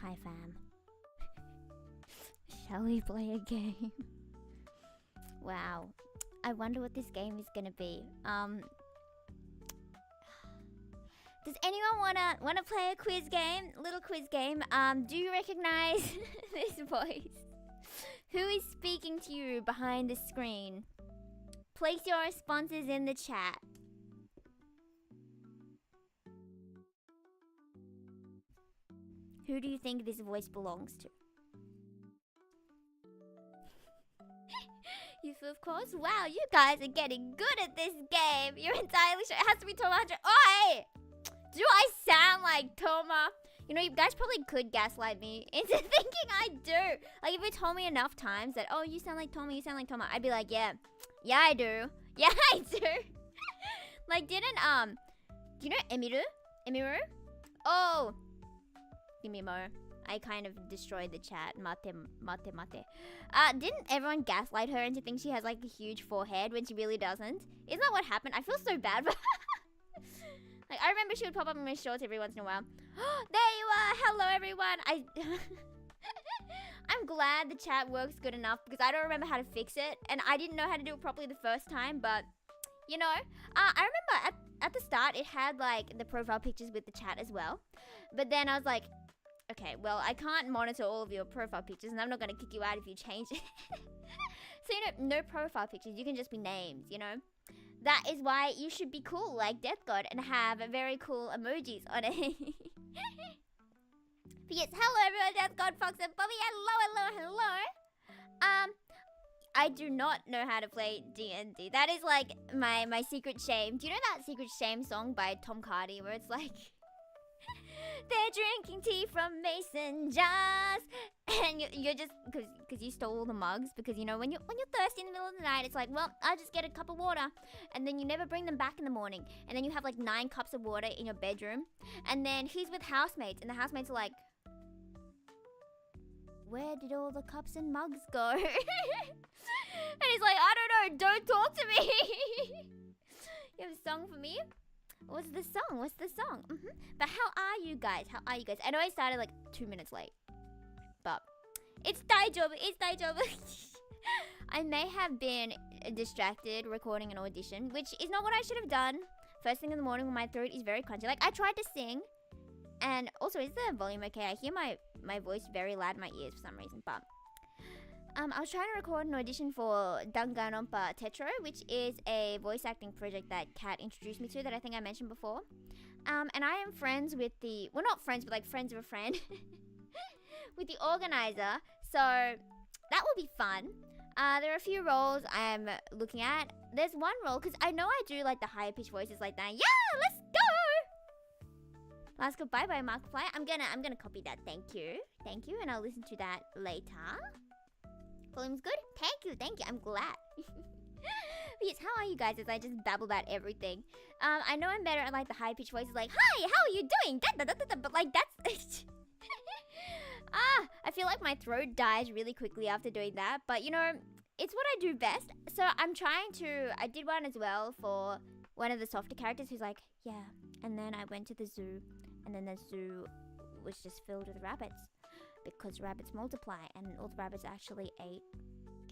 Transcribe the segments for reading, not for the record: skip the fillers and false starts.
Hi fam. Shall we play a game? Wow. I wonder what this game is gonna be. Does anyone wanna play a quiz game? Little quiz game. Do you recognize this voice? Who is speaking to you behind the screen? Place your responses in the chat. Who do you think this voice belongs to? You feel, of course. Wow, you guys are getting good at this game. You're entirely sure it has to be Toma. Oi! Do I sound like Toma? You know, you guys probably could gaslight me into thinking I do. Like, if you told me enough times that, oh, you sound like Toma, you sound like Toma, I'd be like, yeah, I do. Yeah, I do. Like, do you know Emiru? Oh, give me a mo. I kind of destroyed the chat. Mate. Didn't everyone gaslight her into thinking she has like a huge forehead when she really doesn't? Isn't that what happened? I feel so bad. Like, I remember she would pop up in my shorts every once in a while. There you are. Hello, everyone. I'm glad the chat works good enough because I don't remember how to fix it. And I didn't know how to do it properly the first time. But, you know, I remember at the start it had like the profile pictures with the chat as well. But then I was like, okay, well, I can't monitor all of your profile pictures and I'm not going to kick you out if you change it. So, you know, no profile pictures. You can just be names, you know. That is why you should be cool like Death God and have very cool emojis on it. But yes, hello everyone, Death God, Fox, and Bobby. Hello. I do not know how to play D&D. That is like my secret shame. Do you know that secret shame song by Tom Cardy where it's like, they're drinking tea from mason jars, and you're just because you stole all the mugs. Because you know when you're thirsty in the middle of the night, it's like, well, I'll just get a cup of water, and then you never bring them back in the morning, and then you have like 9 cups of water in your bedroom, and then he's with housemates, and the housemates are like, where did all the cups and mugs go? And he's like, I don't know, don't talk to me. You have a song for me? What's the song? But how are you guys? I know I started like 2 minutes late, but it's daijoubu. I may have been distracted recording an audition, which is not what I should have done first thing in the morning when my throat is very crunchy. Like, I tried to sing, and also, is the volume okay? I hear my voice very loud in my ears for some reason, but I was trying to record an audition for Danganronpa Tetro, which is a voice acting project that Kat introduced me to that I think I mentioned before. And I am friends with well, not friends, but like friends of a friend with the organizer. So that will be fun. There are a few roles I'm looking at. There's one role, because I know I do like the higher pitched voices like that. Yeah, let's go! Last go, bye-bye, Markiplier. I'm gonna copy that. Thank you, and I'll listen to that later. Volume's good? Thank you. I'm glad. Yes, how are you guys as I just babble about everything? I know I'm better at like the high-pitched voices like, hi, how are you doing? But like that's... I feel like my throat dies really quickly after doing that. But you know, it's what I do best. So I did one as well for one of the softer characters who's like, yeah. And then I went to the zoo. And then the zoo was just filled with rabbits. Because rabbits multiply, and all the rabbits actually ate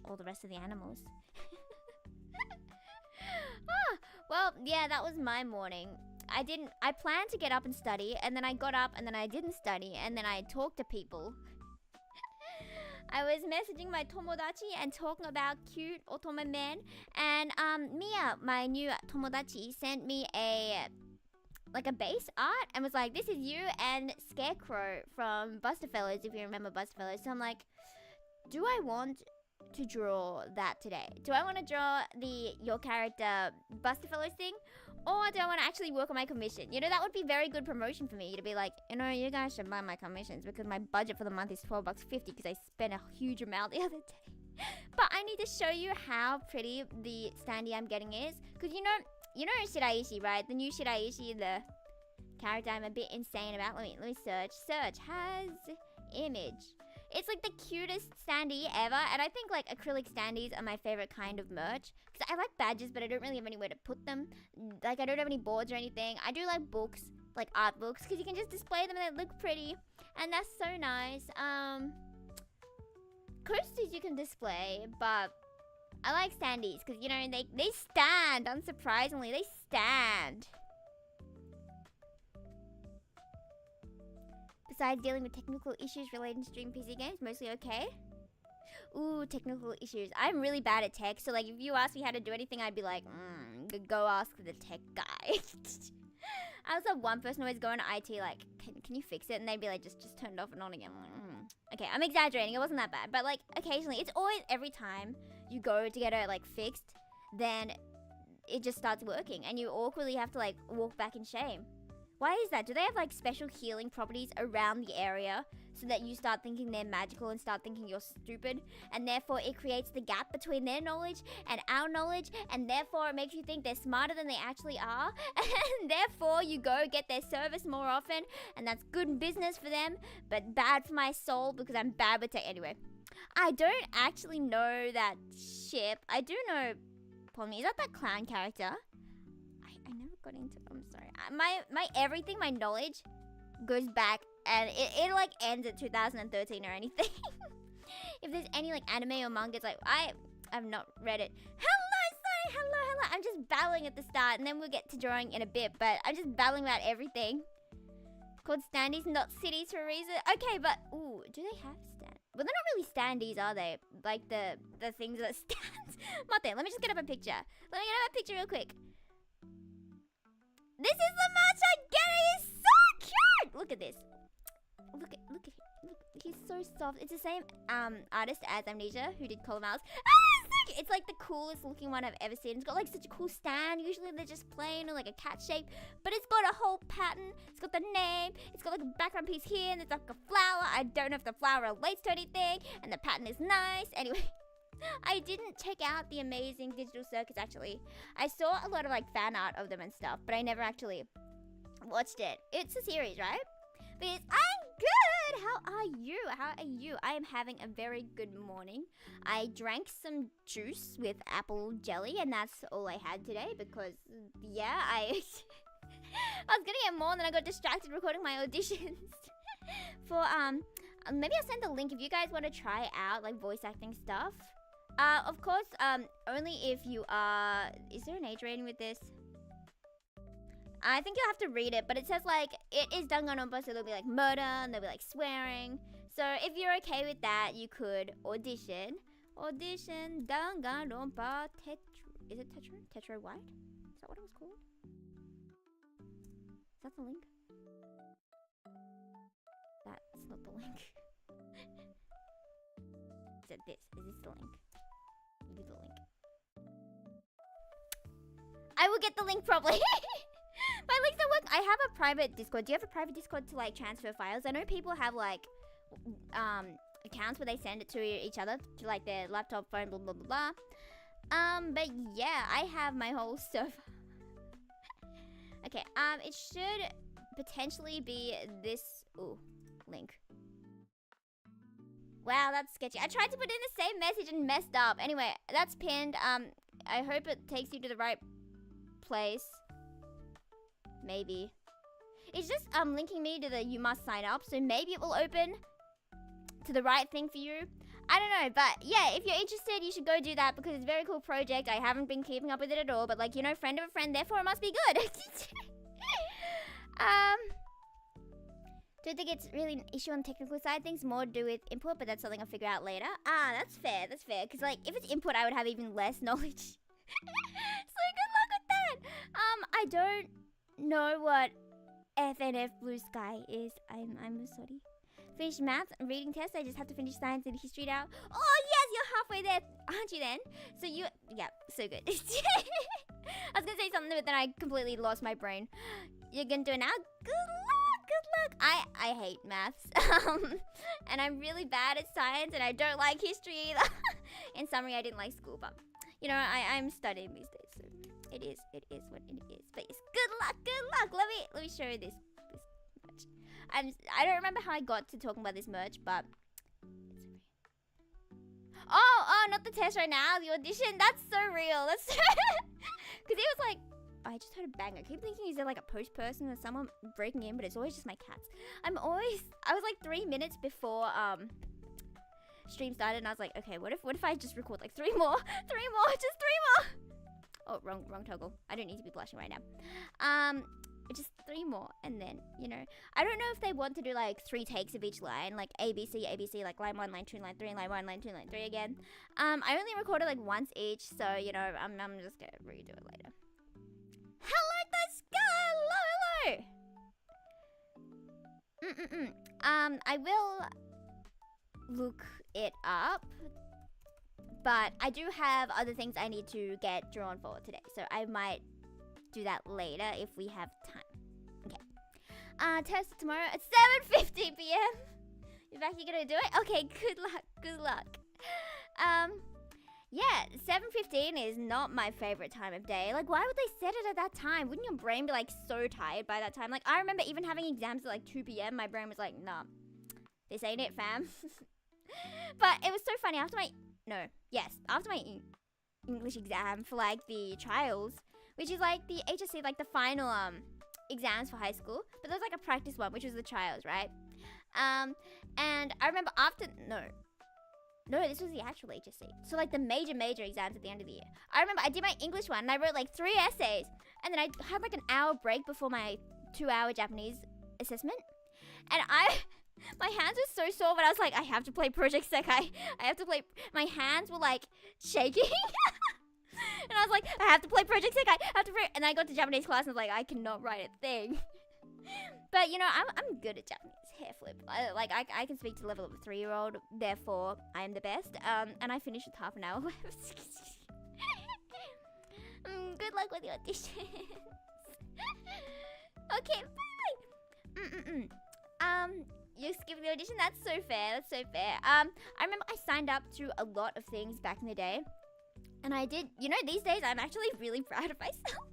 all the rest of the animals. Well, yeah, that was my morning. I planned to get up and study, and then I got up, and then I didn't study, and then I talked to people. I was messaging my tomodachi and talking about cute otome men, and Mia, my new tomodachi, sent me a base art and was like, this is you and Scarecrow from Buster Fellows, if you remember Buster Fellows. So I'm like, do I want to draw that today? Do I want to draw your character Buster Fellows thing? Or do I want to actually work on my commission? You know, that would be very good promotion for me to be like, you know, you guys should buy my commissions because my budget for the month is $12.50 because I spent a huge amount the other day. But I need to show you how pretty the standee I'm getting is. Because you know Shiraishi, right? The new Shiraishi, the character I'm a bit insane about. Let me search. Search has image. It's like the cutest standee ever, and I think like acrylic standees are my favorite kind of merch. Because I like badges, but I don't really have anywhere to put them. Like, I don't have any boards or anything. I do like books, like art books, because you can just display them and they look pretty, and that's so nice. Coasters you can display, but I like standees because, you know, they stand. Unsurprisingly, they stand. Besides dealing with technical issues related to stream PC games, mostly okay. Ooh, technical issues. I'm really bad at tech, so like if you ask me how to do anything, I'd be like, go ask the tech guy. I was have one person always going to IT like, can you fix it? And they'd be like, just turn it off and on again. I'm like, Okay, I'm exaggerating. It wasn't that bad, but like occasionally, it's always every time you go to get it like fixed, then it just starts working, and you awkwardly have to like walk back in shame. Why is that? Do they have like special healing properties around the area so that you start thinking they're magical and start thinking you're stupid, and therefore it creates the gap between their knowledge and our knowledge, and therefore it makes you think they're smarter than they actually are, and therefore you go get their service more often, and that's good business for them, but bad for my soul because I'm bad with tech. Anyway, I don't actually know that ship. I do know Pomni. Is that clown character? I never got into it. I'm sorry. My everything, my knowledge goes back, and it like ends at 2013 or anything. If there's any like anime or manga, it's like I've not read it. Hello. I'm just babbling at the start, and then we'll get to drawing in a bit, but I'm just babbling about everything. Called standees, not cities for a reason. Okay, but ooh, do they have stand? Well, they're not really standees, are they? Like the things that stands. Mate, let me just get up a picture. Let me get up a picture real quick. This is the merch I'm getting. It's so cute. Look at this. Look at him. Look, he's so soft. It's the same artist as Amnesia, who did Color Mouse. It's like the coolest looking one I've ever seen. It's got like such a cool stand. Usually they're just plain or like a cat shape, but it's got a whole pattern. It's got the name. It's got like a background piece here, and there's like a flower. I don't know if the flower relates to anything, and the pattern is nice. Anyway, I didn't check out the amazing Digital Circus actually. I saw a lot of like fan art of them and stuff, but I never actually watched it. It's a series, right? But I'm good. How are you? How are you? I am having a very good morning. I drank some juice with apple jelly, and that's all I had today because, yeah, I was gonna get more, and then I got distracted recording my auditions for maybe I'll send the link if you guys want to try out like voice acting stuff. Of course, only if you are. Is there an age rating with this? I think you'll have to read it, but it says like it is danganronpa, so there'll be like murder and there'll be like swearing. So if you're okay with that, you could audition danganronpa tetra. Is it tetra white? Is that what it was called? Is that the link? That's not the link. Is it this? Is this the link? Use the link. I will get the link probably. My links don't work. I have a private Discord. Do you have a private Discord to like transfer files? I know people have like accounts where they send it to each other to like their laptop, phone, blah blah blah blah. But yeah, I have my whole server. Okay, it should potentially be this link. Wow, that's sketchy. I tried to put in the same message and messed up. Anyway, that's pinned. I hope it takes you to the right place. Maybe. It's just linking me to the you must sign up, so maybe it will open to the right thing for you. I don't know, but yeah, if you're interested, you should go do that because it's a very cool project. I haven't been keeping up with it at all, but like, you know, friend of a friend, therefore it must be good. Don't think it's really an issue on the technical side. Things more to do with input, but that's something I'll figure out later. That's fair. That's fair. Because like, if it's input, I would have even less knowledge. So good luck with that. I don't know what FNF Blue Sky is. I'm sorry. Finished math and reading test. I just have to finish science and history now. Oh yes, you're halfway there, aren't you? Then. So yeah, so good. I was gonna say something, but then I completely lost my brain. You're gonna do it now. Good luck. I hate maths. And I'm really bad at science, and I don't like history either. In summary, I didn't like school, but you know, I'm studying these days, so it is what it is. But yes, good luck. Let me show you this merch. I don't remember how I got to talking about this merch, but it's oh, not the test right now, the audition. That's so real. That's because he was like, I just heard a bang. I keep thinking, is there like a post person or someone breaking in? But it's always just my cats. I was like 3 minutes before stream started, and I was like, okay, what if I just record like 3 more? 3 more, just 3 more. Oh, wrong toggle. I don't need to be blushing right now. Just 3 more, and then, you know, I don't know if they want to do like 3 takes of each line, like ABC, like line 1, line 2, line 3, line 1, line 2, line 3 again. I only recorded like once each, so, you know, I'm just gonna redo it later. Hello, the sky! Hello! I will look it up, but I do have other things I need to get drawn for today, so I might do that later if we have time. Okay. Test tomorrow at 7:50 p.m. You think you're gonna do it? Okay, good luck. Yeah, 7:15 is not my favorite time of day. Like, why would they set it at that time? Wouldn't your brain be like so tired by that time? Like, I remember even having exams at like 2 p.m. My brain was like, nah, this ain't it, fam. But it was so funny after my English exam for like the trials, which is like the HSC, like the final exams for high school. But there's like a practice one, which was the trials, right? And I remember after no, this was the actual HSC. So like the major exams at the end of the year. I remember I did my English one and I wrote like 3 essays, and then I had like an hour break before my 2-hour Japanese assessment, and my hands were so sore, but I was like, I have to play Project Sekai. I have to play. My hands were like shaking. And I was like, I have to play Project Sekai. And I got to Japanese class and I was like, I cannot write a thing. But, you know, I'm good at Japanese hair flip. I can speak to the level of a 3-year-old. Therefore, I am the best. And I finished with half an hour left. Good luck with your auditions. Okay, bye. You skipped the audition? That's so fair. I remember I signed up to a lot of things back in the day. And I did, you know, these days I'm actually really proud of myself.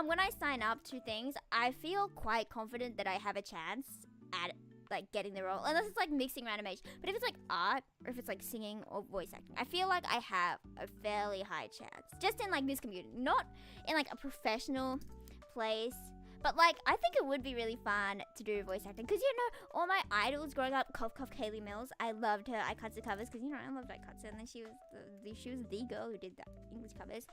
When I sign up to things, I feel quite confident that I have a chance at like getting the role. Unless it's like mixing or animation. But if it's like art, or if it's like singing or voice acting, I feel like I have a fairly high chance. Just in like this community, not in like a professional place. But, like, I think it would be really fun to do voice acting. Because, you know, all my idols growing up, Kaylee Mills, I loved her Aikatsu covers. Because, you know, I loved Aikatsu. And then she was the girl who did the English covers.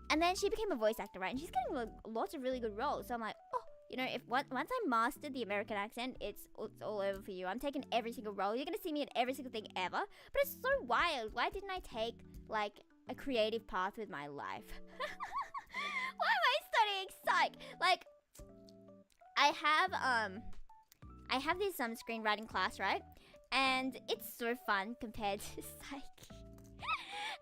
And then she became a voice actor, right? And she's getting lots of really good roles. So I'm like, oh, you know, if once I mastered the American accent, it's all over for you. I'm taking every single role. You're going to see me in every single thing ever. But it's so wild. Why didn't I take, like, a creative path with my life? Why am I studying psych? Like, I have this screenwriting class, right? And it's so fun compared to psych.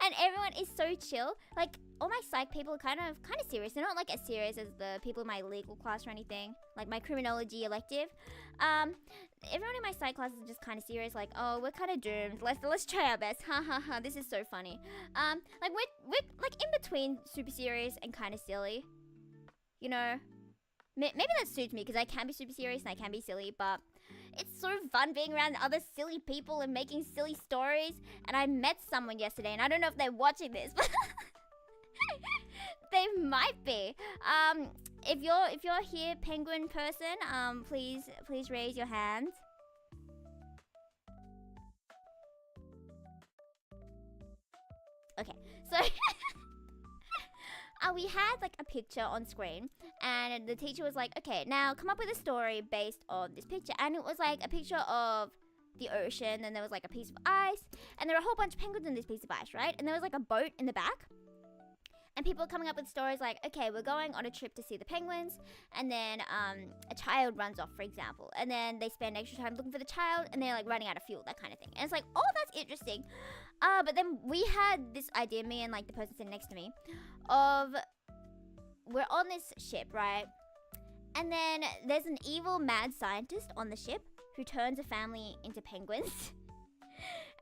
And everyone is so chill. Like, all my psych people are kind of serious. They're not like as serious as the people in my legal class or anything. Like my criminology elective. Everyone in my psych class is just kind of serious. Like, oh, we're kind of doomed. Let's try our best. Ha ha ha. This is so funny. Like we're like in between super serious and kind of silly. You know, maybe that suits me because I can be super serious and I can be silly, but it's so fun being around other silly people and making silly stories. And I met someone yesterday, and I don't know if they're watching this, but they might be. If you're here, penguin person, please raise your hand. Okay, so we had like a picture on screen, and the teacher was like, okay, now come up with a story based on this picture. And it was like a picture of the ocean, and there was like a piece of ice, and there were a whole bunch of penguins in this piece of ice, right? And there was like a boat in the back, and people were coming up with stories like, okay, we're going on a trip to see the penguins, and then a child runs off, for example, and then they spend extra time looking for the child, and they're like running out of fuel, that kind of thing. And it's like, oh, that's interesting. But then we had this idea, me and like the person sitting next to me, of we're on this ship, right? And then there's an evil mad scientist on the ship who turns a family into penguins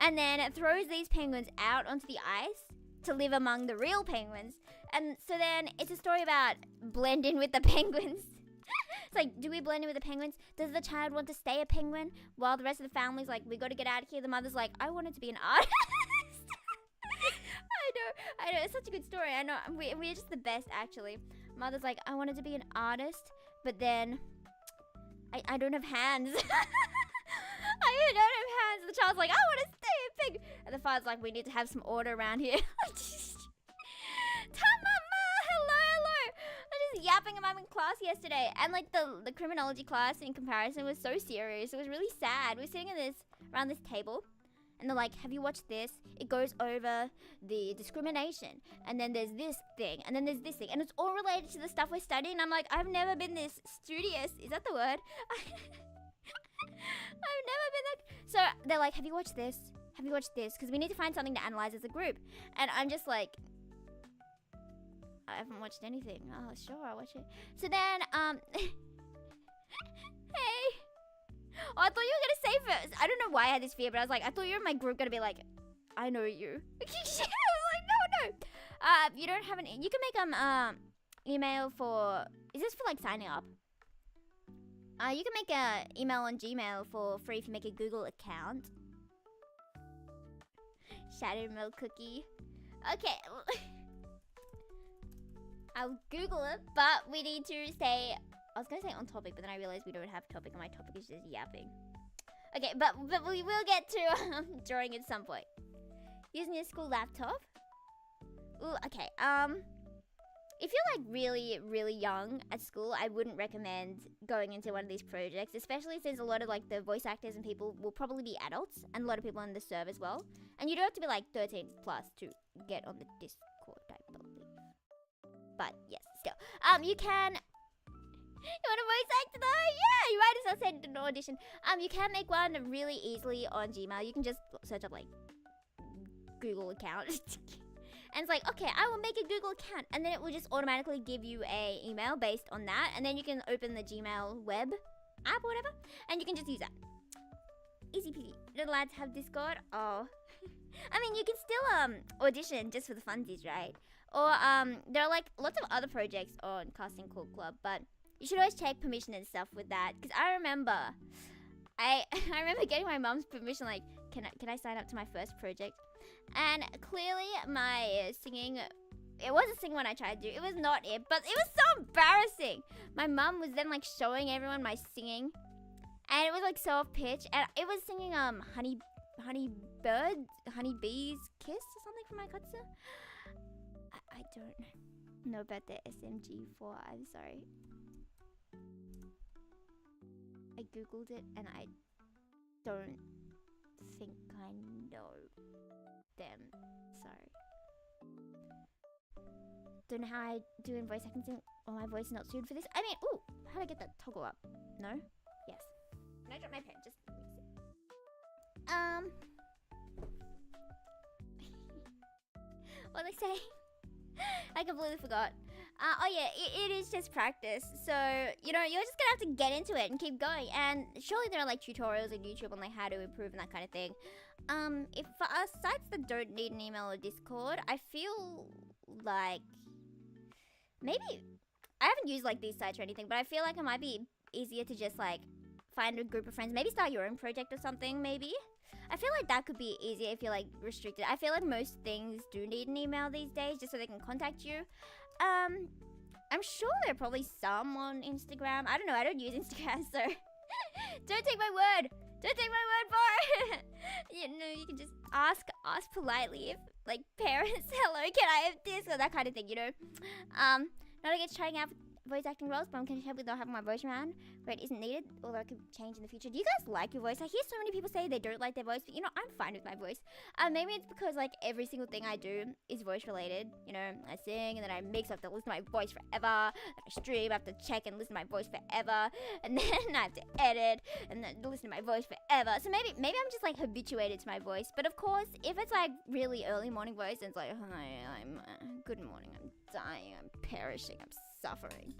and then throws these penguins out onto the ice to live among the real penguins. And so then it's a story about blend in with the penguins. It's like, do we blend in with the penguins? Does the child want to stay a penguin while the rest of the family's like, we got to get out of here? The mother's like, I wanted to be an artist. I know. It's such a good story. I know. We're just the best, actually. Mother's like, I wanted to be an artist, but then I don't have hands. I don't have hands. And the child's like, I want to stay a pig. And the father's like, we need to have some order around here. Mama, hello. I was just yapping about in class yesterday, and like the criminology class in comparison was so serious. It was really sad. We're sitting around this table, and they're like, have you watched this? It goes over the discrimination, and then there's this thing, and then there's this thing, and it's all related to the stuff we're studying. I'm like, I've never been this studious. Is that the word? I've never been that. So they're like, have you watched this? Have you watched this? Because we need to find something to analyze as a group. And I'm just like, I haven't watched anything. Oh, sure, I'll watch it. So then, hey. Oh, I thought you were gonna say first. I don't know why I had this fear, but I was like, I thought you were in my group gonna be like, I know you. I was like, no. You don't have an. You can make email for. Is this for like signing up? You can make a email on Gmail for free if you make a Google account. Shadow milk cookie. Okay. I'll Google it, but we need to stay. I was gonna say on topic, but then I realized we don't have topic, and my topic is just yapping. Okay, but we will get to drawing at some point. Using your school laptop. Ooh, okay. If you're like really, really young at school, I wouldn't recommend going into one of these projects, especially since a lot of like the voice actors and people will probably be adults, and a lot of people on the serve as well. And you don't have to be like 13 plus to get on the Discord, I believe. But yes, still, you can. You want a voice actor though? Yeah, you might as well send an audition. You can make one really easily on Gmail. You can just search up like Google account. And it's like, okay, I will make a Google account, and then it will just automatically give you a email based on that, and then you can open the Gmail web app or whatever, and you can just use that. Easy peasy. You're not allowed to have Discord? Oh. I mean, you can still audition just for the funsies, right? Or there are like lots of other projects on Casting Call Club, but you should always check permission and stuff with that, because I remember getting my mom's permission, like, can I sign up to my first project? And clearly my singing, it wasn't singing when I tried to do, it was not it, but it was so embarrassing. My mum was then like showing everyone my singing, and it was like so off pitch, and it was singing honeybee's kiss or something from my katsu. I don't know about the SMG4, I'm sorry. I googled it and I don't think I know them. Sorry. Don't know how I do in voice acting. Oh, my voice is not suited for this. I mean, ooh, how do I get that toggle up? No? Yes. Can I drop my pen? Just what did I say? I completely forgot. Oh yeah, it is just practice. So, you know, you're just gonna have to get into it and keep going. And surely there are like tutorials on YouTube on like how to improve and that kind of thing. If for us sites that don't need an email or Discord, I feel like maybe I haven't used like these sites or anything, but I feel like it might be easier to just like find a group of friends, maybe start your own project or something, maybe. I feel like that could be easier if you're like restricted. I feel like most things do need an email these days just so they can contact you. I'm sure there are probably some on Instagram. I don't know, I don't use Instagram, so don't take my word. Don't take my word for it. You know, you can just ask politely if like parents, hello, can I have this or that kind of thing, you know. Not against trying out voice acting roles, but I'm kind of happy not having my voice around where it isn't needed, although it could change in the future. Do you guys like your voice? I hear so many people say they don't like their voice, but you know, I'm fine with my voice. Maybe it's because like every single thing I do is voice related. You know, I sing and then I mix, I have to listen to my voice forever. I stream, I have to check and listen to my voice forever, and then I have to edit and then listen to my voice forever. So maybe I'm just like habituated to my voice. But of course, if it's like really early morning voice and it's like, hi, I'm good morning, I'm dying, I'm perishing, I'm suffering.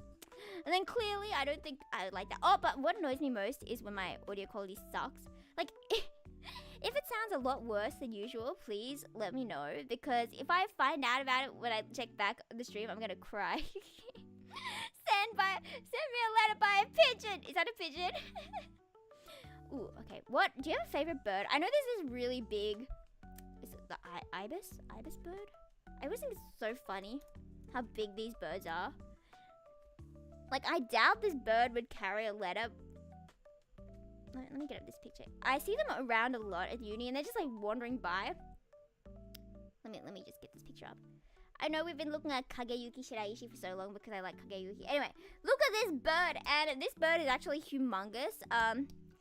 And then clearly I don't think I like that. Oh, but what annoys me most is when my audio quality sucks. Like, if it sounds a lot worse than usual, please let me know, because if I find out about it when I check back the stream, I'm gonna cry. Send me a letter by a pigeon. Is that a pigeon? Ooh, okay. What? Do you have a favorite bird? I know there's this really big. Is it the ibis? Ibis bird? I always think it's so funny how big these birds are. Like, I doubt this bird would carry a letter. Let me get up this picture. I see them around a lot at uni, and they're just like wandering by. Let me just get this picture up. I know we've been looking at Kageyuki Shiraishi for so long because I like Kageyuki. Anyway, look at this bird, and this bird is actually humongous.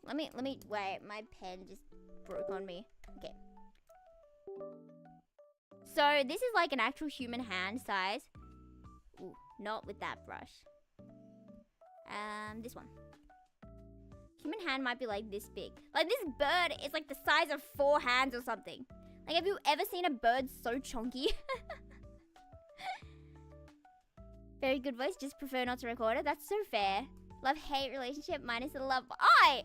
Let me wait. My pen just broke on me. Okay. So this is like an actual human hand size. Ooh, not with that brush. This one. Human hand might be like this big. Like, this bird is like the size of 4 hands or something. Like, have you ever seen a bird so chunky? Very good voice, just prefer not to record it. That's so fair. Love-hate relationship minus the love. I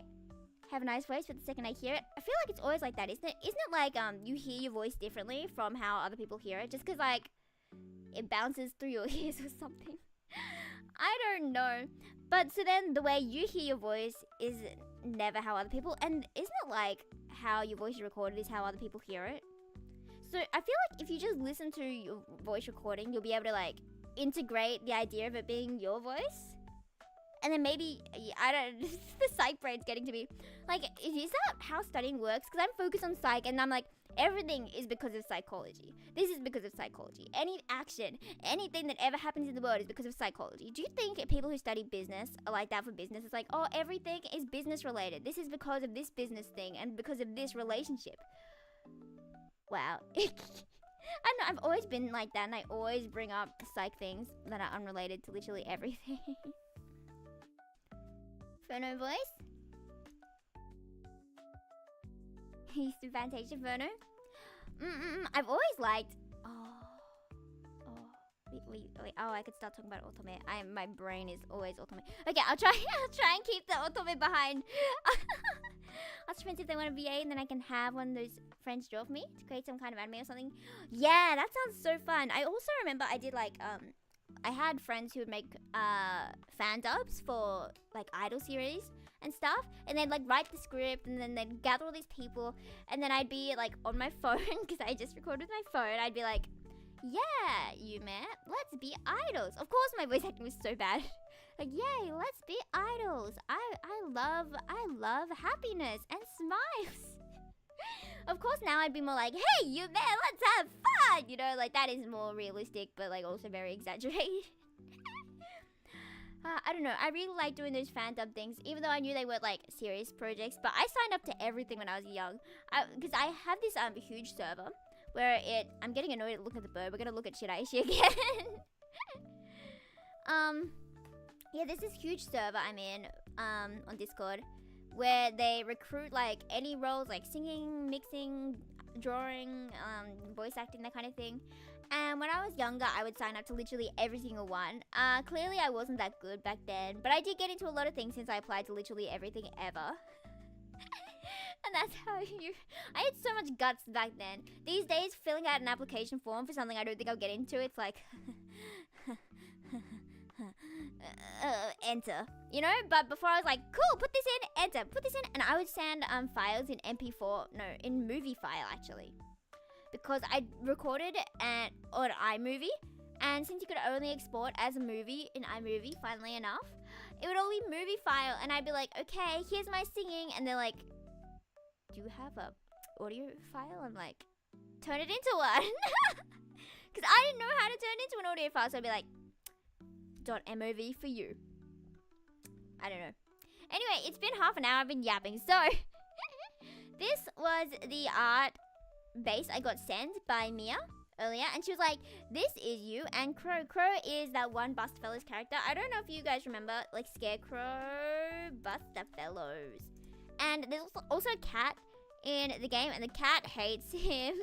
have a nice voice, but the second I hear it, I feel like it's always like that, isn't it? Isn't it like you hear your voice differently from how other people hear it? Just because, like, it bounces through your ears or something. I don't know. But so then the way you hear your voice is never how other people, and isn't it like how your voice is recorded is how other people hear it? So I feel like if you just listen to your voice recording, you'll be able to like integrate the idea of it being your voice. And then maybe, I don't, the psych brain's getting to me. Like, is that how studying works? Because I'm focused on psych and I'm like, everything is because of psychology. This is because of psychology. Any action, anything that ever happens in the world is because of psychology. Do you think people who study business are like that for business? It's like, oh, everything is business related. This is because of this business thing and because of this relationship. Wow. I don't know, I've always been like that and I always bring up psych things that are unrelated to literally everything. Phono voice. He's the Fantasia Phono. I've always liked. Wait. Oh, I could start talking about Otome. My brain is always Otome. Okay, I'll try and keep the Otome behind. Ask friends if they want a VA, and then I can have one of those friends draw for me to create some kind of anime or something. Yeah, that sounds so fun. I also remember I did like I had friends who would make fan dubs for like idol series and stuff, and they'd like write the script and then they'd gather all these people, and then I'd be like on my phone because I just recorded with my phone. I'd be like, yeah, Yume, let's be idols. Of course my voice acting was so bad. Like, yay, let's be idols. I love happiness and smiles. Of course now I'd be more like, hey, Yume, let's have fun. You know, like that is more realistic, but like also very exaggerated. I don't know. I really like doing those fan dub things, even though I knew they weren't like serious projects. But I signed up to everything when I was young, because I have this huge server where I'm getting annoyed at looking at the bird. We're gonna look at Shiraishi again. Yeah, there's this huge server I'm in on Discord where they recruit like any roles like singing, mixing, drawing, voice acting, that kind of thing. And when I was younger, I would sign up to literally every single one. Clearly I wasn't that good back then, but I did get into a lot of things since I applied to literally everything ever. And that's how I had so much guts back then. These days, filling out an application form for something I don't think I'll get into, it's like enter, you know. But before I was like, cool, put this in, enter, put this in, and I would send files in in movie file actually, because I recorded on iMovie, and since you could only export as a movie in iMovie, funnily enough, it would all be movie file, and I'd be like, okay, here's my singing, and they're like, do you have a audio file? I'm like, turn it into one. Because I didn't know how to turn it into an audio file, so I'd be like, .mov for you. I don't know. Anyway, it's been half an hour, I've been yapping. So, this was the art base I got sent by Mia earlier, and she was like, this is you, and Crow. Crow is that one Busterfellows character. I don't know if you guys remember, like, Scarecrow Busterfellows. And there's also a cat in the game, and the cat hates him.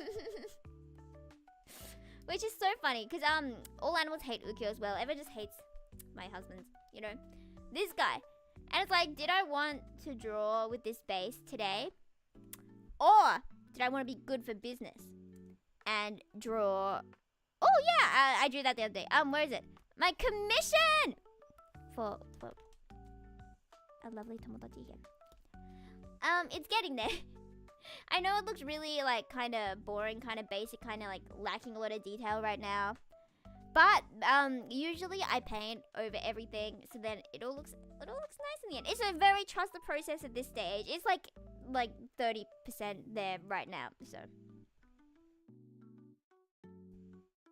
Which is so funny, because all animals hate Ukyo as well. Eva just hates my husband's, you know, this guy. And it's like, did I want to draw with this base today? Or did I want to be good for business and draw? Oh yeah, I drew that the other day. Where is it? My commission for a lovely Tomodachi again. It's getting there. I know it looks really like kind of boring, kind of basic, kind of like lacking a lot of detail right now. But usually I paint over everything, so then it all looks nice in the end. It's a very trusted process at this stage. It's like 30% there right now. So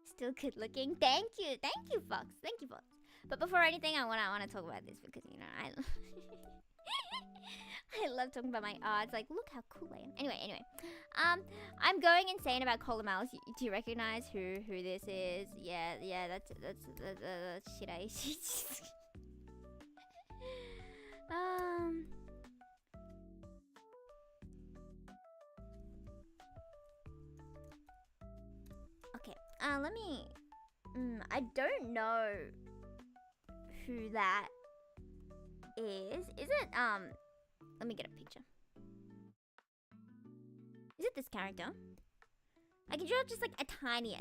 still good looking. Thank you, Fox. Thank you, Fox. But before anything, I wanna talk about this because you know I I love talking about my art. It's like, look how cool I am. Anyway. I'm going insane about Colomals. Do you recognize who this is? Yeah, that's Shiraishi. Okay. Let me. I don't know who that is. Is it Let me get a picture. Is it this character? I can draw just like a tiny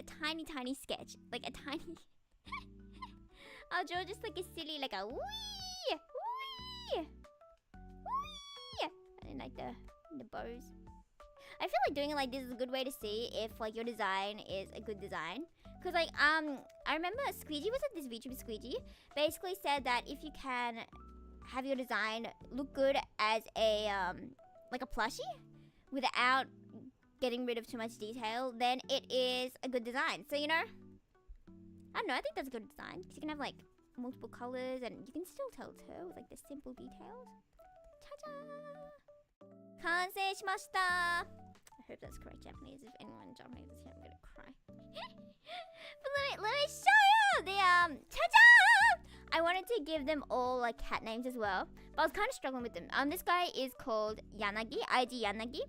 sketch. Like a tiny... I'll draw just like a silly, like a wee! I didn't like the bows. I feel like doing it like this is a good way to see if like your design is a good design. Cause like, I remember Squeegee was at this VTuber Squeegee. Basically said that if you can have your design look good as a like a plushie without getting rid of too much detail, then it is a good design. So you know, I don't know, I think that's a good design because you can have like multiple colors and you can still tell it's her with like the simple details. Ta-da! Kansei shimashita! I hope that's correct Japanese. If anyone Japanese is here, I'm gonna cry. But let me show you the ta-da! I wanted to give them all like cat names as well, but I was kind of struggling with them. This guy is called Yanagi, IG Yanagi.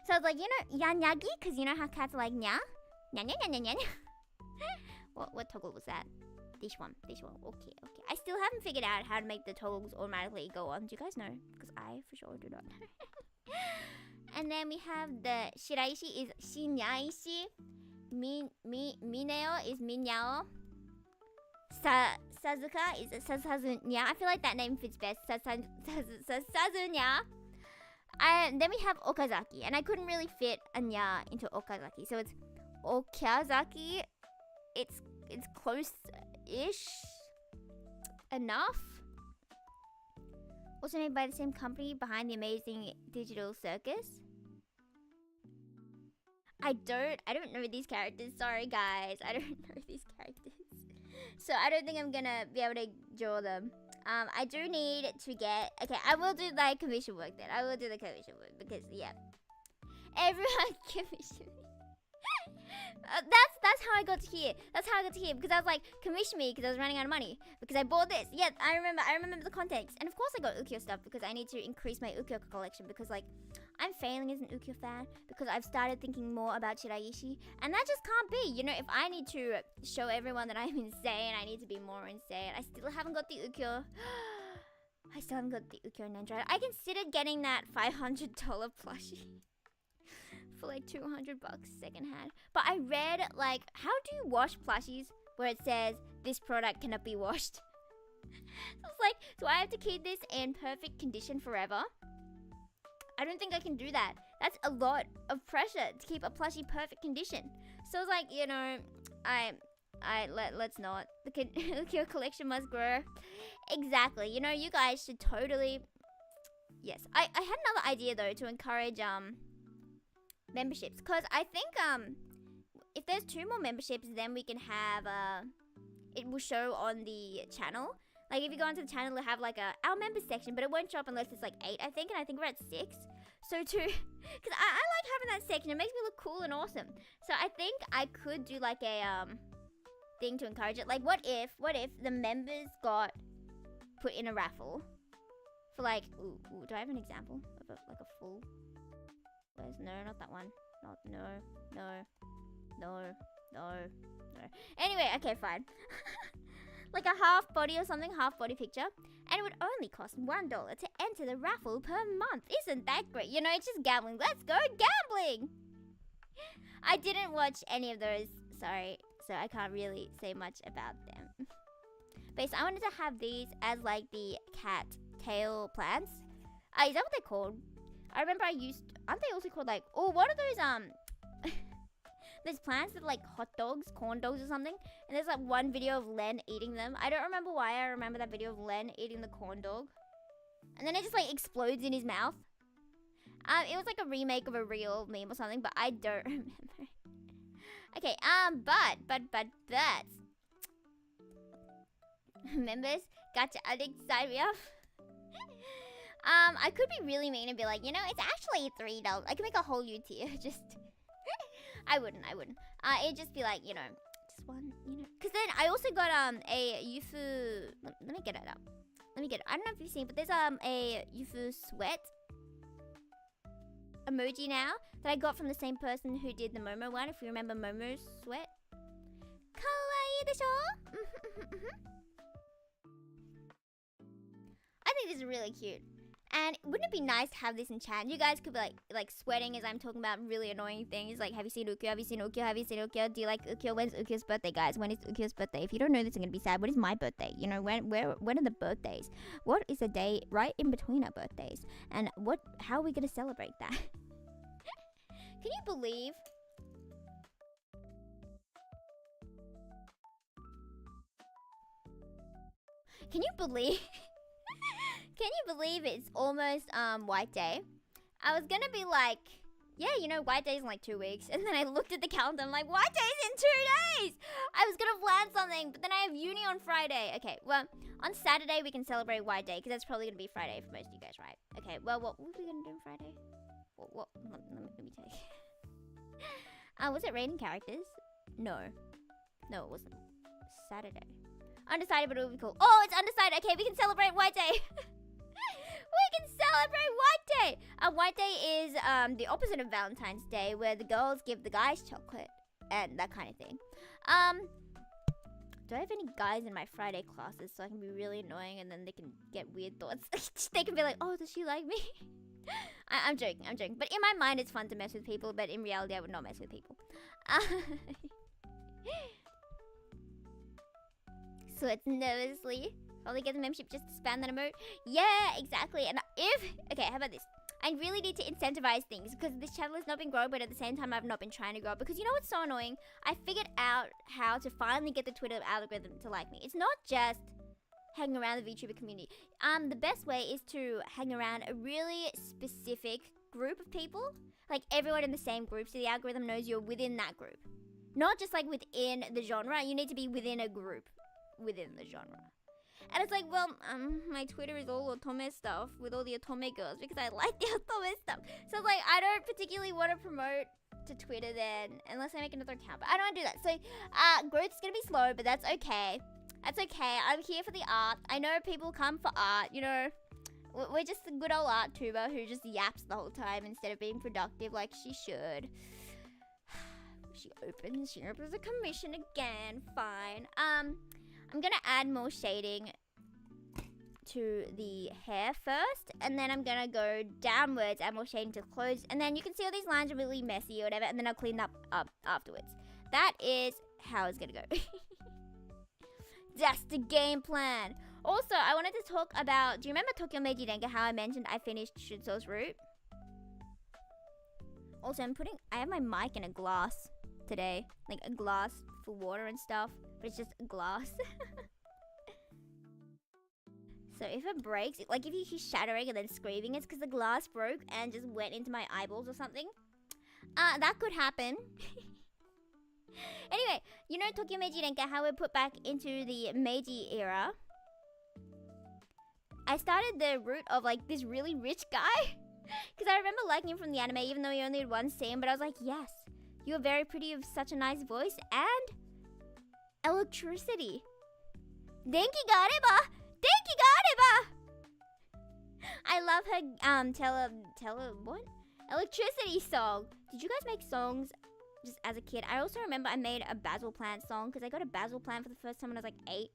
So I was like, you know, Yanagi, because you know how cats are like nya, nya nya nya nya nya. What toggle was that? This one. Okay. I still haven't figured out how to make the toggles automatically go on. Do you guys know? Because I for sure do not. And then we have the Shiraishi is Shinyaishi, Mineo is Minyao. Sazuka is Sazunya. I feel like that name fits best. Sazunya. And then we have Okazaki. And I couldn't really fit a nya into Okazaki. So it's Okazaki. It's close-ish enough. Also made by the same company behind the amazing digital circus. I don't know these characters. Sorry guys. I don't know these characters. So I don't think I'm gonna be able to draw them. I do need to get... Okay, I will do like commission work then. I will do the commission work because, yeah. Everyone commission me. That's how I got to here. That's how I got to here because I was like, commission me because I was running out of money. Because I bought this. Yeah, I remember the context. And of course I got ukiyo stuff because I need to increase my ukiyo collection because like, I'm failing as an ukiyo fan because I've started thinking more about Shiraishi. And that just can't be. You know, if I need to show everyone that I'm insane, I need to be more insane. I still haven't got the ukiyo. I still haven't got the ukiyo Nendra. I considered getting that $500 plushie. For like $200 secondhand. But I read like, how do you wash plushies where it says this product cannot be washed? So it's like, do I have to keep this in perfect condition forever? I don't think I can do that. That's a lot of pressure to keep a plushie perfect condition. So it's like, you know, let's not. The collection must grow. Exactly. You know, you guys should totally. Yes, I had another idea though to encourage memberships, because I think if there's 2 more memberships, then we can have it will show on the channel. Like if you go onto the channel, it'll have like our members section, but it won't show up unless it's like 8, I think, and I think we're at 6. So because I like having that section, it makes me look cool and awesome. So I think I could do like a thing to encourage it. Like what if the members got put in a raffle for like ooh, do I have an example of like a full? Where's no, not that one. Not no. Anyway, okay, fine. Like a half body or something, half body picture, and it would only cost $1 to enter the raffle per month. Isn't that great? You know, it's just gambling. Let's go gambling. I didn't watch any of those, sorry, so I can't really say much about them. But so I wanted to have these as like the cat tail plants. Is that what they're called? I remember I used, aren't they also called like, oh, what are those, there's plants that are like hot dogs, corn dogs or something. And there's like one video of Len eating them. I don't remember why I remember that video of Len eating the corn dog. And then it just like explodes in his mouth. It was like a remake of a real meme or something, but I don't remember. Okay, but members, gotcha, Alex, sign me up. I could be really mean and be like, you know, it's actually $3. I could make a whole new tier, just... I wouldn't. It'd just be like, you know, just one, you know. Because then I also got, a Yufu... Let me get it up. I don't know if you've seen, but there's, a Yufu sweat emoji now that I got from the same person who did the Momo one, if you remember Momo's sweat. Kawaii desho? I think this is really cute. And wouldn't it be nice to have this in chat? You guys could be like sweating as I'm talking about really annoying things. Like, have you seen Ukyo? Have you seen Ukyo? Have you seen Ukyo? Do you like Ukyo? When's Ukyo's birthday, guys? When is Ukyo's birthday? If you don't know this, I'm gonna be sad. When is my birthday? You know, when are the birthdays? What is a day right in between our birthdays? And how are we gonna celebrate that? Can you believe? Can you believe? Can you believe it's almost White Day? I was gonna be like, yeah, you know, White Day's in like 2 weeks. And then I looked at the calendar, I'm like, White Day's in 2 days! I was gonna plan something, but then I have uni on Friday. Okay, well, on Saturday we can celebrate White Day, because that's probably gonna be Friday for most of you guys, right? Okay, well, what were we gonna do on Friday? Let me tell you. Was it raining characters? No, it wasn't. Saturday. Undecided, but it would be cool. Oh, it's undecided. Okay, we can celebrate White Day. We can celebrate White Day. White Day is the opposite of Valentine's Day, where the girls give the guys chocolate and that kind of thing. Do I have any guys in my Friday classes so I can be really annoying and then they can get weird thoughts? They can be like, oh, does she like me? I'm joking. But in my mind, it's fun to mess with people, but in reality, I would not mess with people. So it's nervously. Probably get the membership just to spam that emote. Yeah, exactly. And okay, how about this? I really need to incentivize things because this channel has not been growing, but at the same time, I've not been trying to grow. Because you know what's so annoying? I figured out how to finally get the Twitter algorithm to like me. It's not just hanging around the VTuber community. The best way is to hang around a really specific group of people. Like everyone in the same group, so the algorithm knows you're within that group. Not just like within the genre. You need to be within a group within the genre. And it's like, well, my Twitter is all otome stuff with all the otome girls because I like the otome stuff. So it's like, I don't particularly want to promote to Twitter then unless I make another account. But I don't want to do that. So growth is going to be slow, but that's okay. That's okay. I'm here for the art. I know people come for art, you know. We're just a good old ARTTUBER who just yaps the whole time instead of being productive like she should. She opens a commission again. Fine. I'm gonna add more shading to the hair first, and then I'm gonna go downwards, add more shading to the clothes, and then you can see all these lines are really messy or whatever, and then I'll clean up afterwards. That is how it's gonna go. That's the game plan. Also, I wanted to talk about, do you remember Tokyo Meiji Denka, how I mentioned I finished Shutso's route? Also, I have my mic in a glass today, like a glass for water and stuff, but it's just a glass. So if it breaks, like if you hear shattering and then screaming, it's because the glass broke and just went into my eyeballs or something. That could happen. Anyway, you know Tokyo Meiji Denka, how we're put back into the Meiji era. I started the route of like this really rich guy. Because I remember liking him from the anime, even though he only had one scene. But I was like, yes, you're very pretty with such a nice voice and electricity. Denki ga areba! Denki ga areba! I love her, what? Electricity song. Did you guys make songs just as a kid? I also remember I made a basil plant song because I got a basil plant for the first time when I was like 8.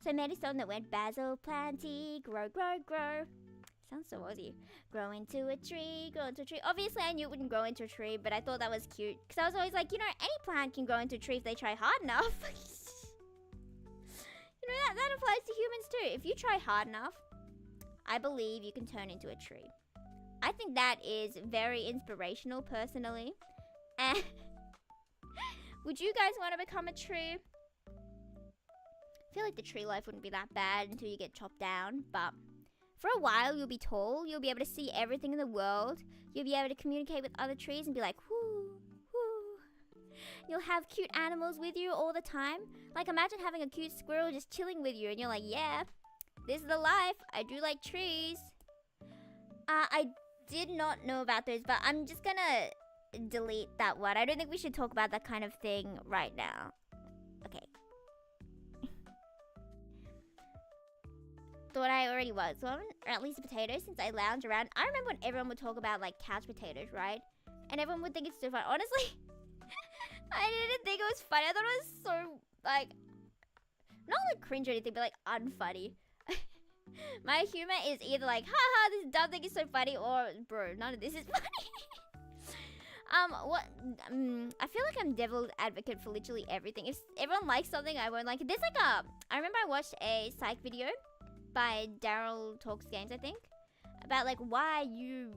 So I made a song that went basil planty, grow, grow, grow. Sounds so Aussie. Grow into a tree, grow into a tree. Obviously, I knew it wouldn't grow into a tree, but I thought that was cute. Because I was always like, you know, any plant can grow into a tree if they try hard enough. You know, that applies to humans too. If you try hard enough, I believe you can turn into a tree. I think that is very inspirational, personally. And would you guys want to become a tree? I feel like the tree life wouldn't be that bad until you get chopped down, but for a while you'll be tall, you'll be able to see everything in the world, you'll be able to communicate with other trees and be like, whoo, whoo. You'll have cute animals with you all the time. Like, imagine having a cute squirrel just chilling with you and you're like, yeah, this is the life. I do like trees. I did not know about those, but I'm just gonna delete that one. I don't think we should talk about that kind of thing right now. Okay. Thought I already was one, or at least a potato, since I lounge around. I remember when everyone would talk about, like, couch potatoes, right? And everyone would think it's so fun. Honestly, I didn't think it was funny. I thought it was so, like, not like cringe or anything, but like unfunny. My humor is either like, haha, this dumb thing is so funny, or bro, none of this is funny. I feel like I'm devil's advocate for literally everything. If everyone likes something, I won't like it. There's like I remember I watched a psych video by Daryl Talks Games, I think, about like why your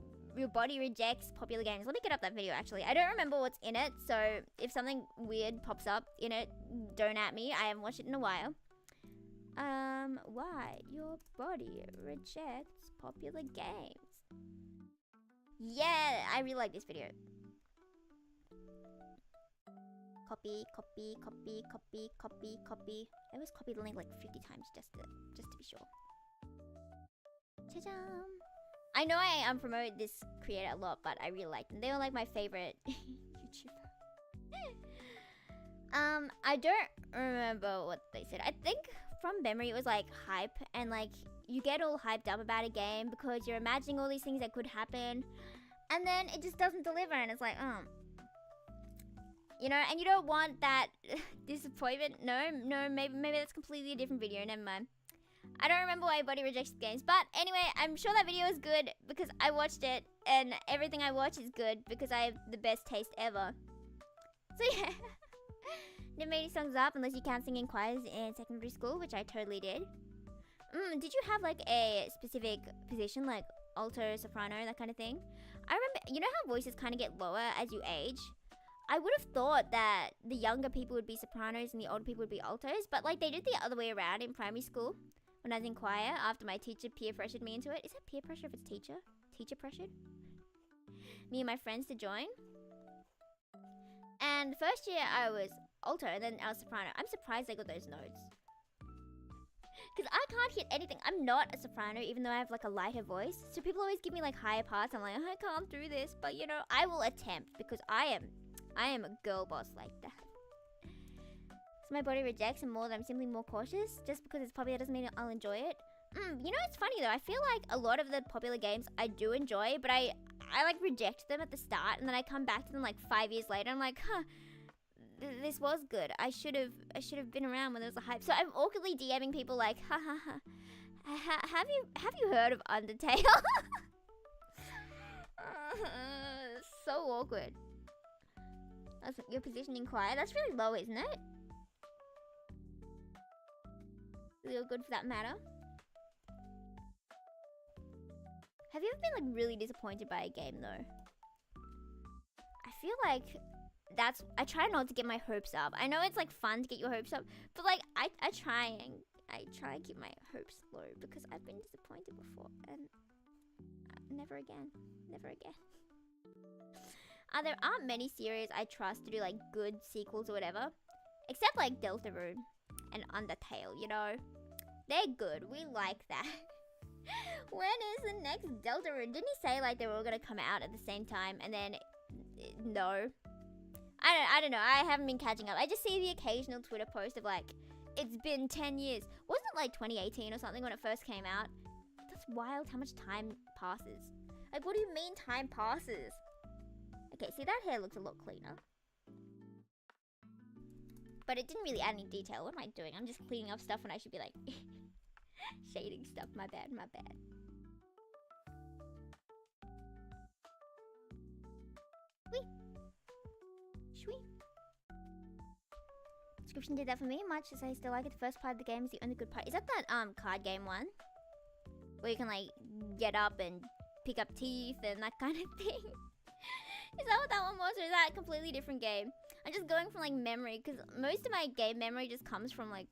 body rejects popular games. Let me get up that video actually. I don't remember what's in it, so if something weird pops up in it, don't at me. I haven't watched it in a while. Why your body rejects popular games. Yeah, I really like this video. Copy, copy, copy, copy, copy, copy. I always copy the link like 50 times just to be sure. Ta-da! I know I promote this creator a lot, but I really like them. They were like my favorite YouTuber. I don't remember what they said. I think from memory it was like hype, and like you get all hyped up about a game because you're imagining all these things that could happen, and then it just doesn't deliver, and it's like, you know, and you don't want that disappointment. No, maybe that's completely a different video. Never mind. I don't remember why body rejects games, but anyway, I'm sure that video is good because I watched it, and everything I watch is good because I have the best taste ever. So yeah, never made any songs up unless you can't sing in choirs in secondary school, which I totally did. Did you have like a specific position, like alto, soprano, that kind of thing? I remember, you know how voices kind of get lower as you age? I would have thought that the younger people would be sopranos and the older people would be altos, but like they did the other way around in primary school when I was in choir after my teacher peer pressured me into it. Is that peer pressure if it's teacher? Teacher pressured? Me and my friends to join. And the first year I was alto and then I was soprano. I'm surprised I got those notes. Because I can't hit anything. I'm not a soprano even though I have like a lighter voice. So people always give me like higher parts. I'm like, I can't do this. But you know, I will attempt because I am a girl boss like that. So my body rejects and more that I'm simply more cautious. Just because it's popular doesn't mean I'll enjoy it. You know, it's funny though. I feel like a lot of the popular games I do enjoy, but I like reject them at the start and then I come back to them like 5 years later. I'm like, huh, this was good. I should have been around when there was a hype. So I'm awkwardly DMing people like, ha ha ha. Have you heard of Undertale? So awkward. That's your positioning choir. That's really low, isn't it? Real good for that matter. Have you ever been like really disappointed by a game though? I feel like I try not to get my hopes up. I know it's like fun to get your hopes up, but like I try and keep my hopes low because I've been disappointed before and never again. There aren't many series I trust to do like good sequels or whatever, except like Deltarune and Undertale, you know? They're good. We like that. When is the next Deltarune? Didn't he say like they were all gonna come out at the same time and then no? I don't know. I haven't been catching up. I just see the occasional Twitter post of like, it's been 10 years. Wasn't it like 2018 or something when it first came out? That's wild how much time passes. Like, what do you mean time passes? Okay, see, that hair looks a lot cleaner. But it didn't really add any detail. What am I doing? I'm just cleaning up stuff when I should be like shading stuff. My bad. Whee! Shwee! Description did that for me. Much as I still like it, the first part of the game is the only good part. Is that card game one? Where you can like get up and pick up teeth and that kind of thing. Is that what that one was, or is that a completely different game? I'm just going from like memory, because most of my game memory just comes from like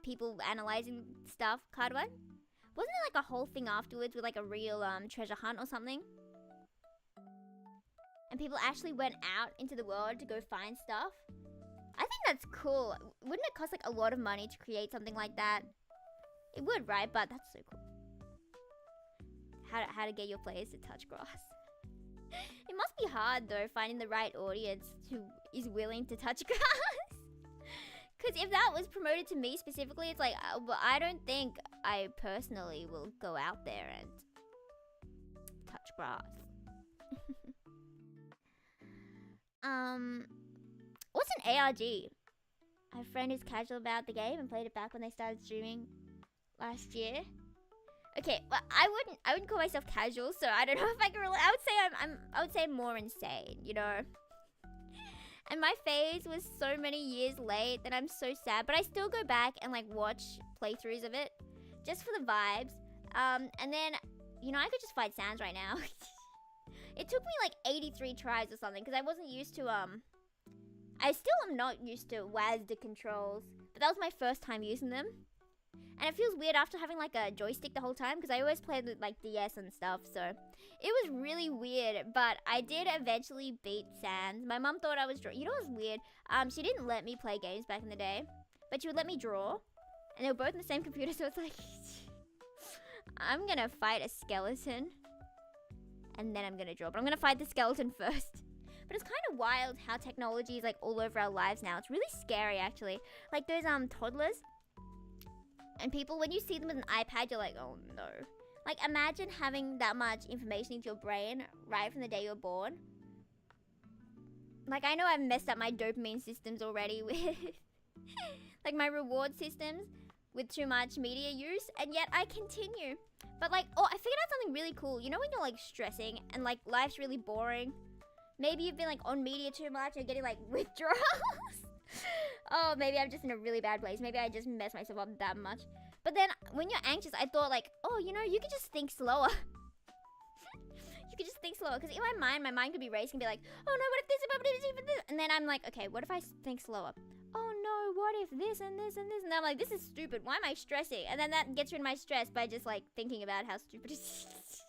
people analyzing stuff. Card one? Wasn't there like a whole thing afterwards with like a real treasure hunt or something? And people actually went out into the world to go find stuff? I think that's cool. Wouldn't it cost like a lot of money to create something like that? It would, right? But that's so cool. How to get your players to touch grass. It must be hard though, finding the right audience who is willing to touch grass. Because if that was promoted to me specifically, it's like, well, I don't think I personally will go out there and touch grass. What's an ARG? I have a friend who's casual about the game and played it back when they started streaming last year. Okay, well, I wouldn't call myself casual, so I don't know if I can relate. I would say I'm more insane, you know. And my phase was so many years late that I'm so sad, but I still go back and like watch playthroughs of it just for the vibes. And then, you know, I could just fight Sans right now. It took me like 83 tries or something because I wasn't used to I still am not used to WASD controls, but that was my first time using them. And it feels weird after having like a joystick the whole time because I always played with like DS and stuff, so it was really weird. But I did eventually beat Sans. My mum thought I was you know what was weird? She didn't let me play games back in the day, but she would let me draw, and they were both in the same computer, so it's like I'm gonna fight a skeleton and then I'm gonna draw, but I'm gonna fight the skeleton first. But it's kind of wild how technology is like all over our lives now. It's really scary actually. Like those toddlers and people, when you see them with an iPad, you're like, oh no. Like imagine having that much information into your brain right from the day you're born. Like I know I've messed up my dopamine systems already with like my reward systems with too much media use, and yet I continue. But like, oh, I figured out something really cool. You know when you're like stressing and like life's really boring? Maybe you've been like on media too much, you're getting like withdrawals. Oh, maybe I'm just in a really bad place. Maybe I just messed myself up that much. But then when you're anxious, I thought like, oh, you know, you could just think slower. You could just think slower. Because in my mind could be racing and be like, oh no, what if this? And then I'm like, okay, what if I think slower? Oh no, what if this and this and this? And I'm like, this is stupid. Why am I stressing? And then that gets rid of my stress by just like thinking about how stupid it is.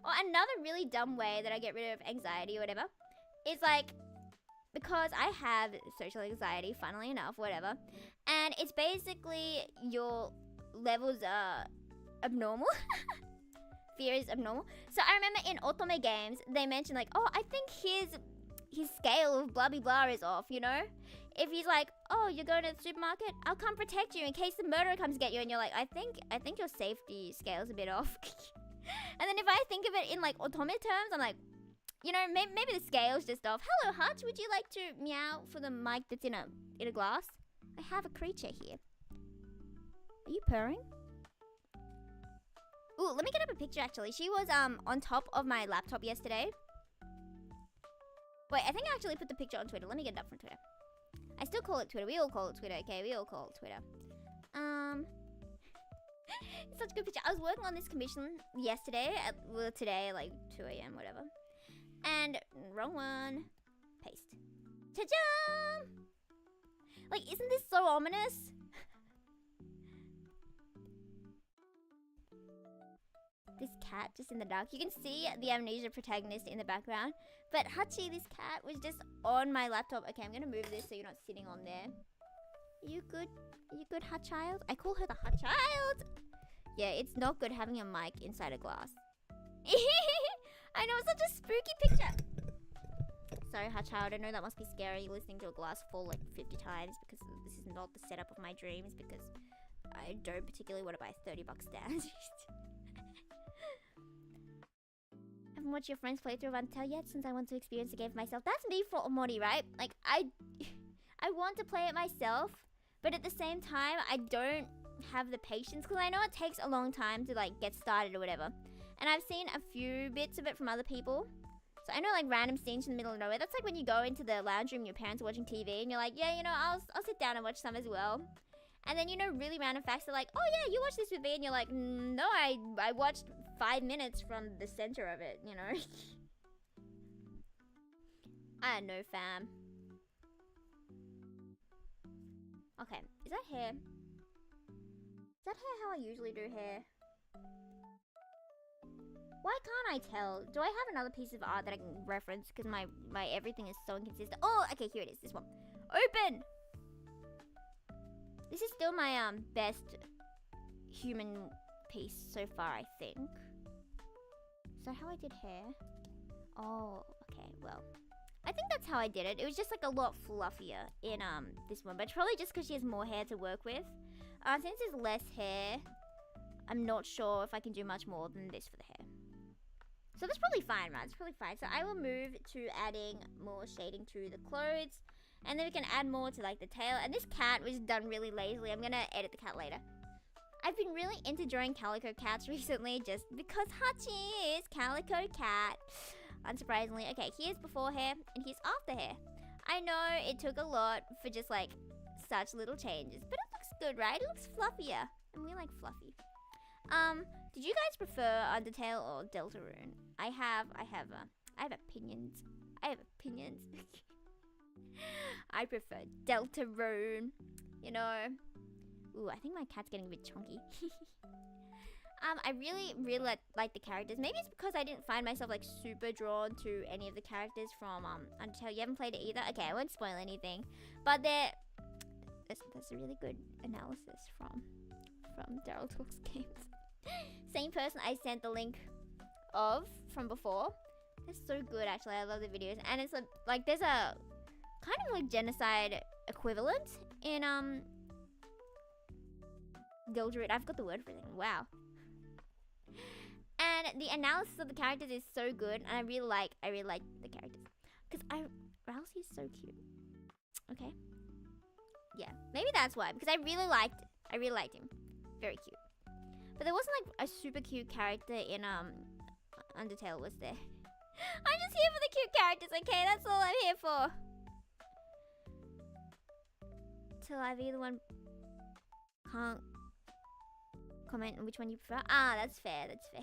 Or another really dumb way that I get rid of anxiety or whatever is like, because I have social anxiety, funnily enough, whatever, and it's basically your levels are abnormal. Fear is abnormal. So I remember in otome games, they mentioned like, oh, I think his scale of blah blah blah is off, you know? If he's like, oh, you're going to the supermarket, I'll come protect you in case the murderer comes to get you, and you're like, I think your safety scale's a bit off. And then if I think of it in like otome terms, I'm like, you know, maybe the scale's just off. Hello, Hutch, would you like to meow for the mic that's in a glass? I have a creature here. Are you purring? Ooh, let me get up a picture actually. She was on top of my laptop yesterday. Wait, I think I actually put the picture on Twitter. Let me get it up from Twitter. I still call it Twitter. We all call it Twitter, okay? We all call it Twitter. It's such a good picture. I was working on this commission yesterday, today, like 2 a.m, whatever. And, wrong one. Paste. Ta-jam! Like, isn't this so ominous? This cat just in the dark. You can see the amnesia protagonist in the background. But Hachi, this cat, was just on my laptop. Okay, I'm gonna move this so you're not sitting on there. Are you good? Are you good, hot child? I call her the hot child. Yeah, it's not good having a mic inside a glass. I know, it's such a spooky picture. Sorry, hot child. I know that must be scary listening to a glass fall like 50 times because this is not the setup of my dreams because I don't particularly want to buy $30 stand. Haven't watched your friend's playthrough of Until yet since I want to experience the game for myself. That's me for Omori, right? Like, I want to play it myself, but at the same time, I don't have the patience because I know it takes a long time to like get started or whatever. And I've seen a few bits of it from other people. So I know like random scenes in the middle of nowhere. That's like when you go into the lounge room and your parents are watching TV and you're like, yeah, you know, I'll sit down and watch some as well. And then, you know, really random facts are like, oh yeah, you watched this with me, and you're like, no, I watched 5 minutes from the center of it, you know? I don't know, fam. Okay, is that hair? Is that hair how I usually do hair? Why can't I tell? Do I have another piece of art that I can reference? Because my everything is so inconsistent. Oh, okay, here it is. This one. Open! This is still my best human piece so far, I think. Is that how I did hair? Oh, okay, well. I think that's how I did it. It was just like a lot fluffier in this one. But it's probably just because she has more hair to work with. Since there's less hair, I'm not sure if I can do much more than this for the hair. So that's probably fine, right? It's probably fine. So I will move to adding more shading to the clothes. And then we can add more to like the tail. And this cat was done really lazily. I'm gonna edit the cat later. I've been really into drawing calico cats recently just because Hachi is calico cat. Unsurprisingly. Okay, here's before hair and here's after hair. I know it took a lot for just like such little changes, but it looks good, right? It looks fluffier. And we like fluffy. Did you guys prefer Undertale or Deltarune? I have opinions. I have opinions. I prefer Deltarune. You know. Ooh, I think my cat's getting a bit chunky. I really like the characters. Maybe it's because I didn't find myself like super drawn to any of the characters from Undertale. You haven't played it either? Okay, I won't spoil anything. But there's a really good analysis from Daryl Talks Games. Same person I sent the link of from before. It's so good, actually. I love the videos. And it's like there's a kind of like genocide equivalent in Deltarune. I've got the word for it. Wow. And the analysis of the characters is so good, and I really like the characters because Ralsei's so cute. Okay. Yeah, maybe that's why, because I really liked him. Very cute. But there wasn't like a super cute character in Undertale, was there? I'm just here for the cute characters, okay? That's all I'm here for. Till I've either one can't comment on which one you prefer. Ah, that's fair, that's fair.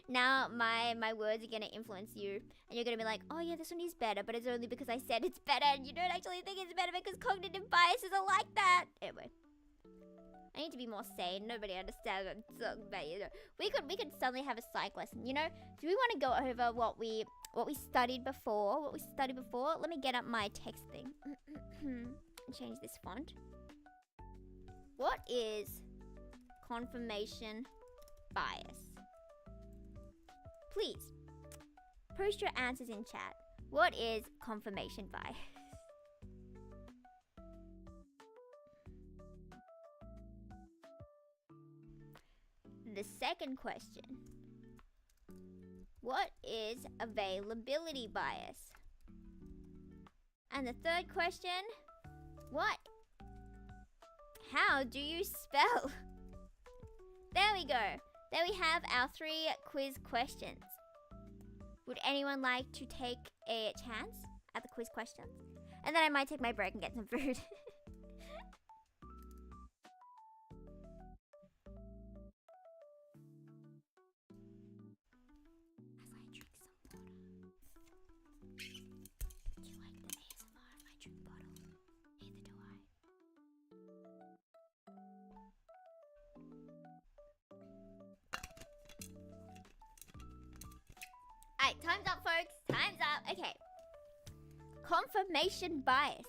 Now my words are gonna influence you, and you're gonna be like, oh yeah, this one is better, but it's only because I said it's better, and you don't actually think it's better because cognitive biases are like that. Anyway, I need to be more sane. Nobody understands what I'm talking about, you know. We could suddenly have a psych lesson, you know. Do we want to go over what we studied before? Let me get up my text thing. Change this font. What is confirmation bias? Please post your answers in chat. What is confirmation bias? The second question. What is availability bias? And the third question. How do you spell? There we go. There we have our 3 quiz questions. Would anyone like to take a chance at the quiz questions? And then I might take my break and get some food. As I drink some water. Do you like the ASMR of my drink bottle? Neither do I. Alright, time's up, folks. Time's up. Okay. Confirmation bias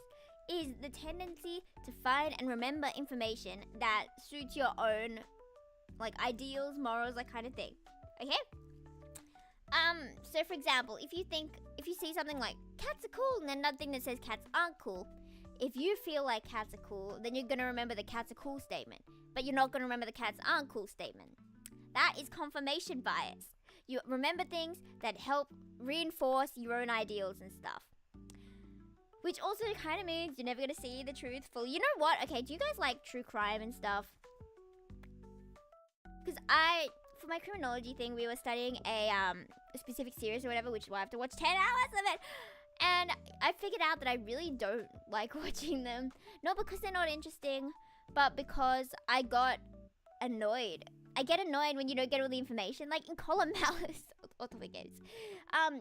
is the tendency to find and remember information that suits your own, like, ideals, morals, that kind of thing. Okay? So for example, if you see something like cats are cool, and then another thing that says cats aren't cool, if you feel like cats are cool, then you're gonna remember the cats are cool statement, but you're not gonna remember the cats aren't cool statement. That is confirmation bias. You remember things that help reinforce your own ideals and stuff. Which also kind of means you're never going to see the truth fully. You know what? Okay, do you guys like true crime and stuff? Because for my criminology thing, we were studying a specific series or whatever, which I have to watch 10 hours of it. And I figured out that I really don't like watching them. Not because they're not interesting, but because I got annoyed. I get annoyed when you don't get all the information. Like in Column Malice or topic games,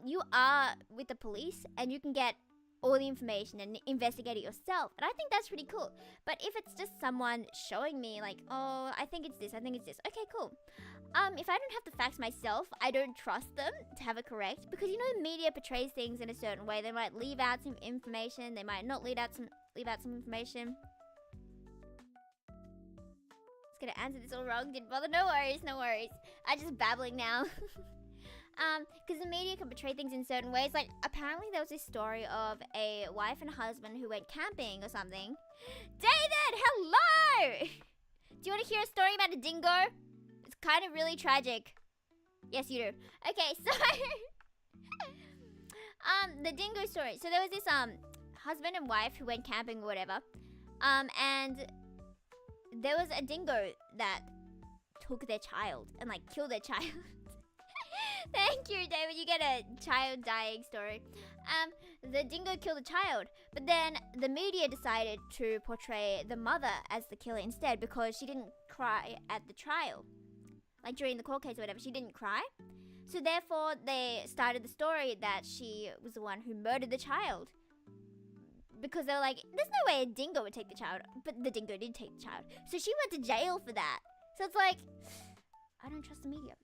you are with the police and you can get all the information and investigate it yourself. And I think that's pretty cool. But if it's just someone showing me like, oh, I think it's this, I think it's this. Okay, cool. If I don't have the facts myself, I don't trust them to have it correct. Because you know the media portrays things in a certain way. They might leave out some information. They might not leave out some information. I was gonna answer this all wrong. Didn't bother. No worries, no worries. I'm just babbling now. Because the media can portray things in certain ways. Like, apparently there was this story of a wife and husband who went camping or something. David, hello! Do you want to hear a story about a dingo? It's kind of really tragic. Yes, you do. Okay, so... the dingo story. So there was this, husband and wife who went camping or whatever. And there was a dingo that took their child and, like, killed their child. Thank you, David. You get a child dying story. The dingo killed a child, but then the media decided to portray the mother as the killer instead because she didn't cry at the trial. Like during the court case or whatever, she didn't cry. So therefore, they started the story that she was the one who murdered the child. Because they were like, there's no way a dingo would take the child. But the dingo did take the child. So she went to jail for that. So it's like, I don't trust the media.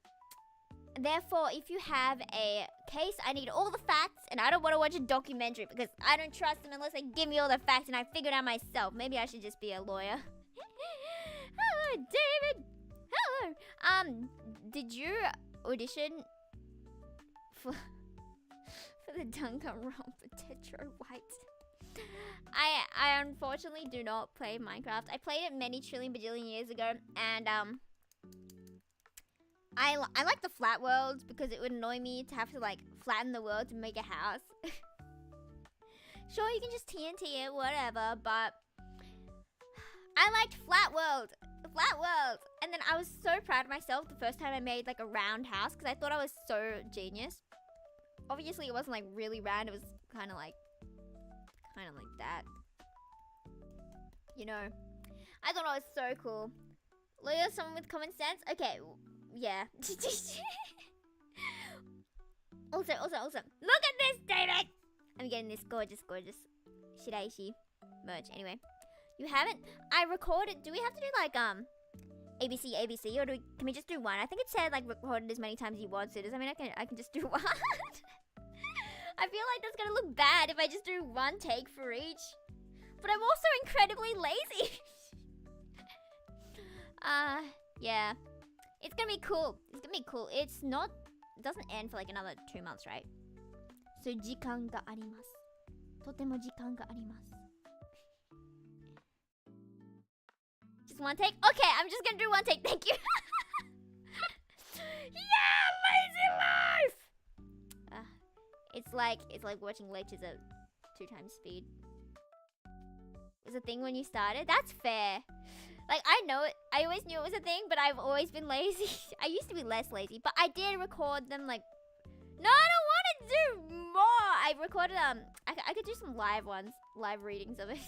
Therefore, if you have a case, I need all the facts, and I don't want to watch a documentary because I don't trust them unless they give me all the facts and I figure it out myself. Maybe I should just be a lawyer. Hello, David. Hello. Did you audition for the Danganronpa Tetro White? I unfortunately do not play Minecraft. I played it many trillion bajillion years ago, and I like the flat worlds because it would annoy me to have to like flatten the world to make a house. Sure, you can just TNT it, whatever, but I liked flat world. And then I was so proud of myself the first time I made like a round house because I thought I was so genius. Obviously, it wasn't like really round. It was kind of like that. You know, I thought I was so cool. Lawyer, someone with common sense. Okay. Yeah. Also, look at this, David! I'm getting this gorgeous Shiraishi merch. Anyway, you haven't? I recorded. Do we have to do like ABC, or can we just do one? I think it said like recorded as many times as you want. So does that mean I can just do one? I feel like that's gonna look bad if I just do one take for each. But I'm also incredibly lazy. Yeah. It's gonna be cool. It doesn't end for like another 2 months, right? So, 時間があります。とても時間があります。Just one take? Okay, I'm just gonna do one take. Thank you. Yeah, lazy life! It's like watching lectures at 2 times speed. Was a thing when you started? That's fair. Like, I know it. I always knew it was a thing, but I've always been lazy. I used to be less lazy, but I did record them, like... No, I don't want to do more! I recorded, I could do some live ones. Live readings of it.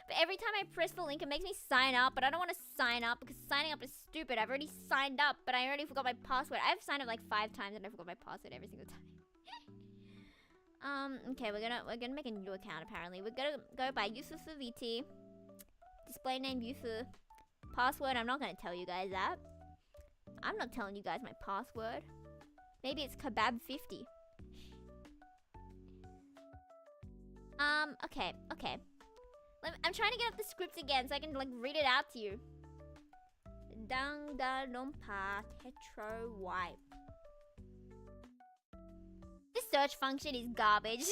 But every time I press the link, it makes me sign up, but I don't want to sign up because signing up is stupid. I've already signed up, but I already forgot my password. I've signed up like 5 times and I forgot my password every single time. Okay, we're gonna make a new account apparently. We're gonna go by YusufuVT. Display name Yufu. Password, I'm not gonna tell you guys that. I'm not telling you guys my password. Maybe it's kebab50. Okay. I'm trying to get up the script again so I can like read it out to you. Danganronpa Tetro White. This search function is garbage.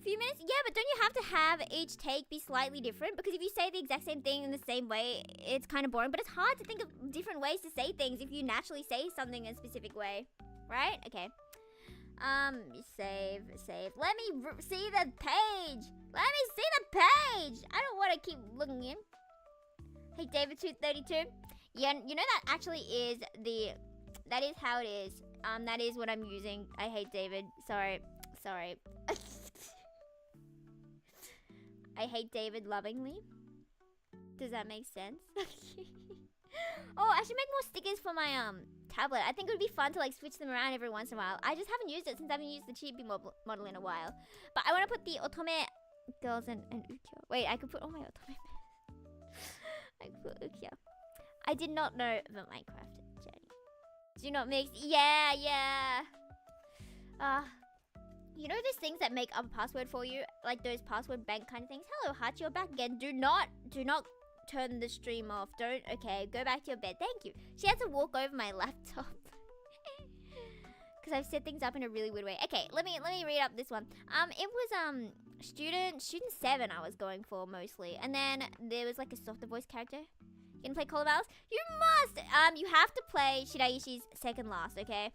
Few minutes? Yeah, but don't you have to have each take be slightly different? Because if you say the exact same thing in the same way, it's kind of boring. But it's hard to think of different ways to say things if you naturally say something in a specific way. Right? Okay. Save. Let me see the page. I don't want to keep looking in. Hey, David232. Yeah, you know that actually is that is how it is. That is what I'm using. I hate David. Sorry. I hate David lovingly. Does that make sense? Oh, I should make more stickers for my tablet. I think it would be fun to like switch them around every once in a while. I just haven't used it since I haven't used the chibi model in a while. But I want to put the Otome girls and Ukyo. Wait, I could put all my Otome. I could put Ukyo. I did not know the Minecraft journey. Do not mix. Yeah, yeah. You know those things that make up a password for you, like those password bank kind of things. Hello, Hachi, you're back again. Do not turn the stream off. Don't. Okay, go back to your bed. Thank you. She had to walk over my laptop because I've set things up in a really weird way. Okay, let me read up this one. It was student 7 I was going for mostly, and then there was like a softer voice character. You can play Call of Alice? You must! You have to play Shiraishi's second last, okay?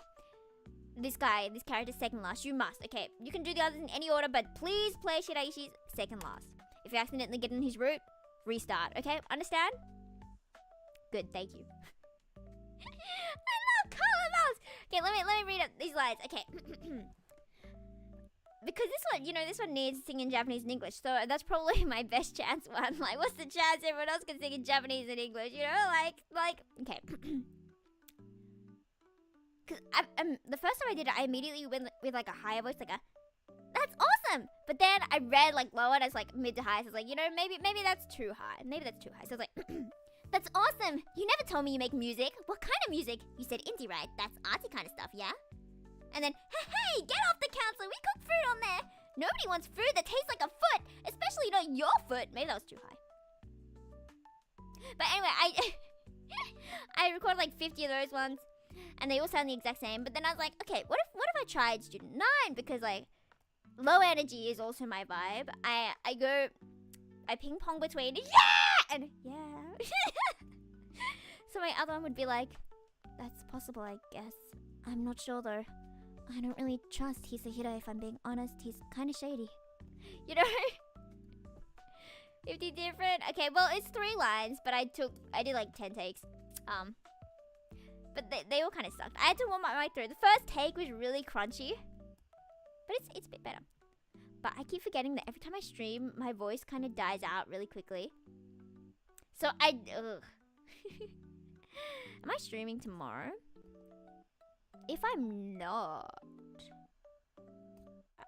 This character's second last. You must, okay? You can do the others in any order, but please play Shiraishi's second last. If you accidentally get in his route, restart, okay? Understand? Good, thank you. I love Call of Alice! Okay, let me read up these lines. Okay. Because this one needs to sing in Japanese and English, so that's probably my best chance one. Like, what's the chance everyone else can sing in Japanese and English, you know? Like, okay. Because the first time I did it, I immediately went with like a higher voice, like that's awesome! But then I read like lower, and I was like mid to high, so I was like, maybe that's too high. Maybe that's too high. So I was like, that's awesome! You never told me you make music. What kind of music? You said indie, right? That's arty kind of stuff, yeah? And then, hey, get off the council. We cook food on there. Nobody wants food that tastes like a foot, especially not your foot. Maybe that was too high. But anyway, I recorded like 50 of those ones, and they all sound the exact same. But then I was like, okay, what if I tried Student 9? Because like, low energy is also my vibe. I ping pong between yeah and yeah. So my other one would be like, that's possible, I guess. I'm not sure though. I don't really trust Hisahira, if I'm being honest. He's kind of shady. You know? 50 different. Okay, well, it's 3 lines, but I did like 10 takes. But they all kind of sucked. I had to warm my mic through. The first take was really crunchy, but it's a bit better. But I keep forgetting that every time I stream, my voice kind of dies out really quickly. So ugh. Am I streaming tomorrow? If I'm not,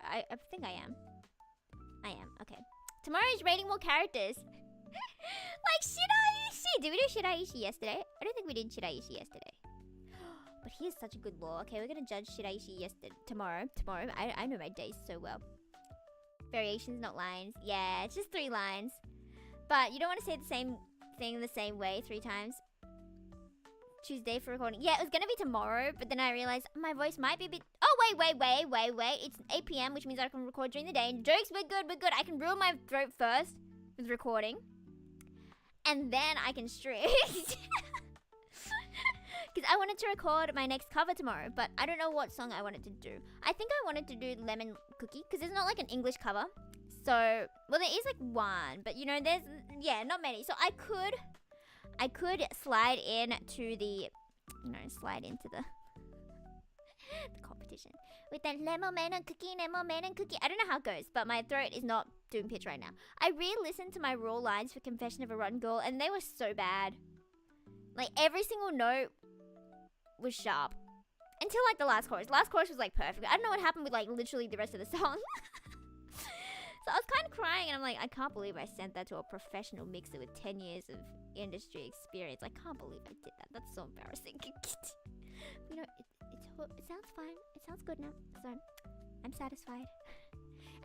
I think I am. I am, okay. Tomorrow is rating more characters. Like Shiraishi! Did we do Shiraishi yesterday? I don't think we did Shiraishi yesterday. But he has such a good lore. Okay, we're gonna judge Shiraishi tomorrow. I know my days so well. Variations, not lines. Yeah, it's just 3 lines. But you don't want to say the same thing the same way 3 times. Tuesday for recording. Yeah, it was gonna be tomorrow, but then I realized my voice might be a bit... Oh, wait. It's 8 p.m, which means I can record during the day. And jokes, we're good. I can ruin my throat first with recording. And then I can stream. Because I wanted to record my next cover tomorrow, but I don't know what song I wanted to do. I think I wanted to do Lemon Cookie, because it's not like an English cover. So, well, there is like one, but you know, there's, yeah, not many. So I could slide into the, the competition with that lemon cookie. I don't know how it goes, but my throat is not doing pitch right now. I re-listened to my raw lines for Confession of a Rotten Girl, and they were so bad. Like, every single note was sharp. Until, like, the last chorus. Last chorus was, like, perfect. I don't know what happened with, like, literally the rest of the song. So I was kind of crying, and I'm like, I can't believe I sent that to a professional mixer with 10 years of industry experience. I can't believe I did that. That's so embarrassing. You know, it sounds fine. It sounds good now. So, I'm satisfied.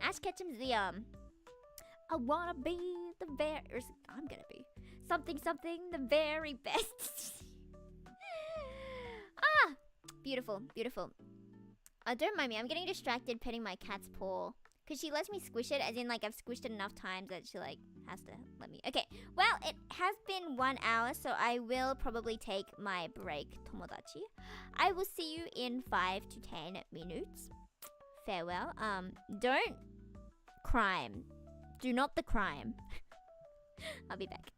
Ash Ketchum's the, I wanna be the very... I'm gonna be something the very best. Ah! Beautiful. Don't mind me. I'm getting distracted petting my cat's paw. Because she lets me squish it, as in, like, I've squished it enough times that she, like, has to let me. Okay, well, it has been 1 hour, so I will probably take my break, Tomodachi. I will see you in 5 to 10 minutes. Farewell. Don't crime. Do not the crime. I'll be back.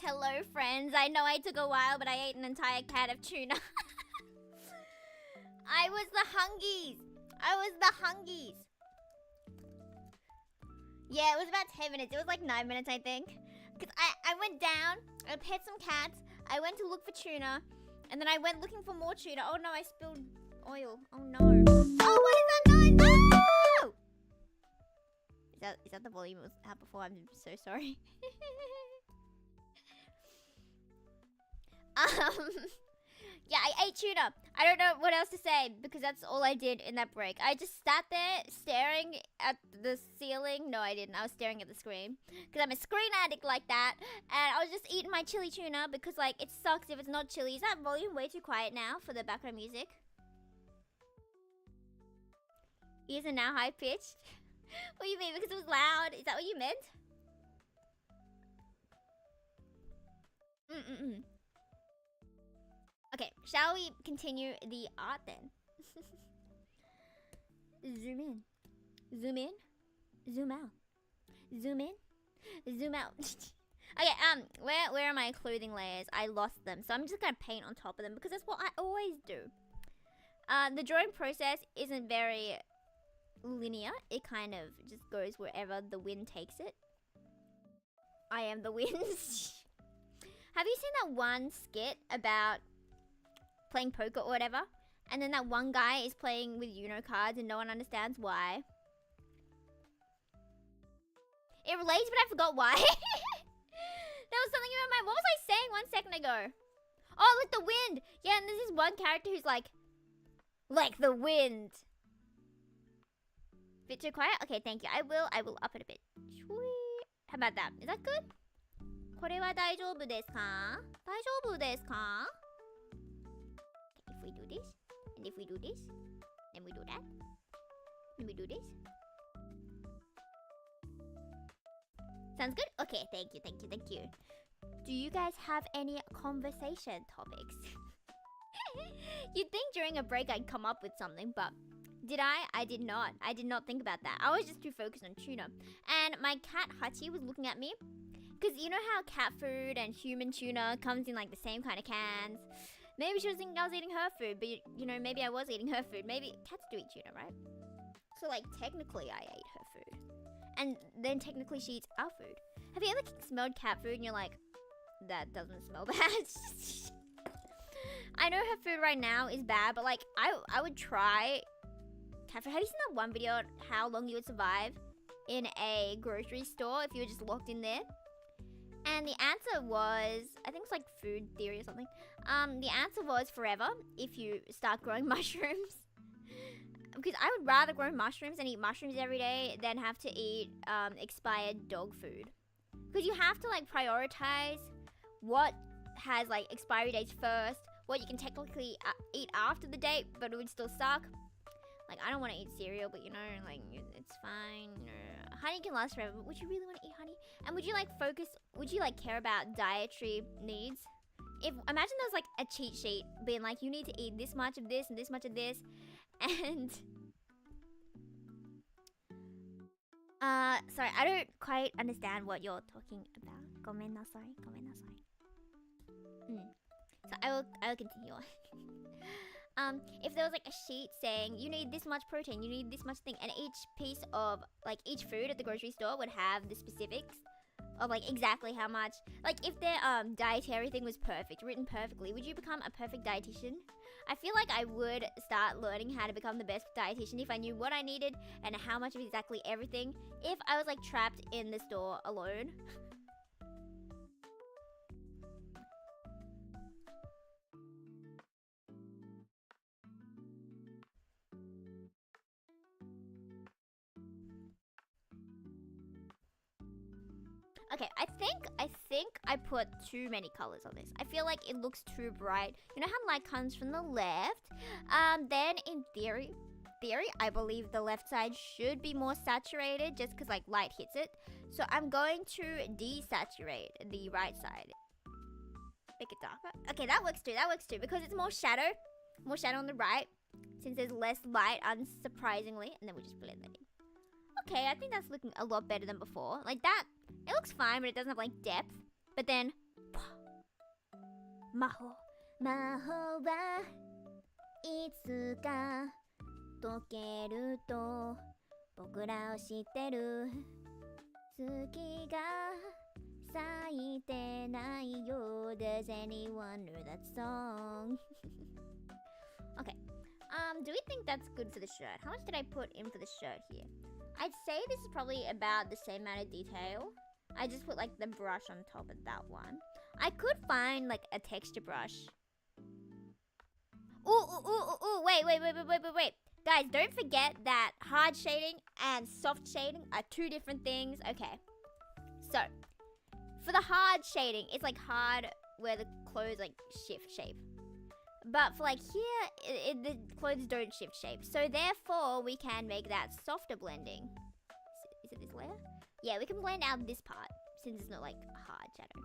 Hello, friends. I know I took a while, but I ate an entire can of tuna. I was the hungies. Yeah, it was about 10 minutes. It was like 9 minutes, I think. Because I went down, I pet some cats, I went to look for tuna, and then I went looking for more tuna. Oh no, I spilled oil. Oh no. Oh, what is that noise? No! Is that the volume it was at before? I'm so sorry. Yeah, I ate tuna. I don't know what else to say because that's all I did in that break. I just sat there staring at the ceiling. No, I didn't. I was staring at the screen because I'm a screen addict like that. And I was just eating my chili tuna because, like, it sucks if it's not chili. Is that volume way too quiet now for the background music? Ears are now high pitched. What do you mean? Because it was loud. Is that what you meant? Okay, shall we continue the art then? Zoom in. Zoom in. Zoom out. Zoom in. Zoom out. Okay, where are my clothing layers? I lost them, so I'm just gonna paint on top of them because that's what I always do. The drawing process isn't very linear. It kind of just goes wherever the wind takes it. I am the wind. Have you seen that one skit about playing poker or whatever, and then that one guy is playing with Uno cards and no one understands why? It relates, but I forgot why. There was something about what was I saying 1 second ago? Oh, like the wind. Yeah, and there's this one character who's like the wind. Bit too quiet? Okay, thank you. I will up it a bit. How about that? Is that good? これは大丈夫ですか? 大丈夫ですか? If we do this, and if we do this, then we do that, and we do this. Sounds good? Okay, thank you. Do you guys have any conversation topics? You'd think during a break I'd come up with something, but did I? I did not. I did not think about that. I was just too focused on tuna. And my cat Hachi was looking at me. Because you know how cat food and human tuna comes in like the same kind of cans? Maybe she was thinking I was eating her food, but you know, maybe I was eating her food. Maybe cats do eat tuna, right? So like technically I ate her food. And then technically she eats our food. Have you ever smelled cat food and you're like, that doesn't smell bad? I know her food right now is bad, but like I would try cat food. Have you seen that one video on how long you would survive in a grocery store if you were just locked in there? And the answer was, I think it's like food theory or something. The answer was forever if you start growing mushrooms. Because I would rather grow mushrooms and eat mushrooms every day than have to eat expired dog food. Because you have to like prioritize what has like expiry dates first, what you can technically eat after the date, but it would still suck. Like, I don't want to eat cereal, but you know, like, it's fine. Honey can last forever, but would you really want to eat honey? And would you like would you like care about dietary needs? Imagine there's like a cheat sheet being like, you need to eat this much of this and this much of this. And sorry, I don't quite understand what you're talking about. Gomenasai. So I will continue on. If there was like a sheet saying you need this much protein, you need this much thing, and each piece of like each food at the grocery store would have the specifics of like exactly how much. Like if their dietary thing was perfect, written perfectly, would you become a perfect dietitian? I feel like I would start learning how to become the best dietitian if I knew what I needed and how much of exactly everything. If I was like trapped in the store alone. Okay, I think I put too many colors on this. I feel like it looks too bright. You know how light comes from the left? Then in theory, I believe the left side should be more saturated just because like light hits it. So I'm going to desaturate the right side. Make it darker. Okay, that works too because it's more shadow on the right since there's less light, unsurprisingly. And then we just blend that in. Okay, I think that's looking a lot better than before. Like that, it looks fine, but it doesn't have like depth. But then 魔法はいつか解けると僕らを知ってる。月が咲いてないよ。Does anyone know that song? Okay. Do we think that's good for the shirt? How much did I put in for the shirt here? I'd say this is probably about the same amount of detail. I just put like the brush on top of that one. I could find like a texture brush. Ooh, wait. Guys, don't forget that hard shading and soft shading are two different things. Okay. So, for the hard shading, it's like hard where the clothes like shift shape. But for like here, the clothes don't shift shape. So therefore, we can make that softer blending. Is it this layer? Yeah, we can blend out this part since it's not like hard shadow.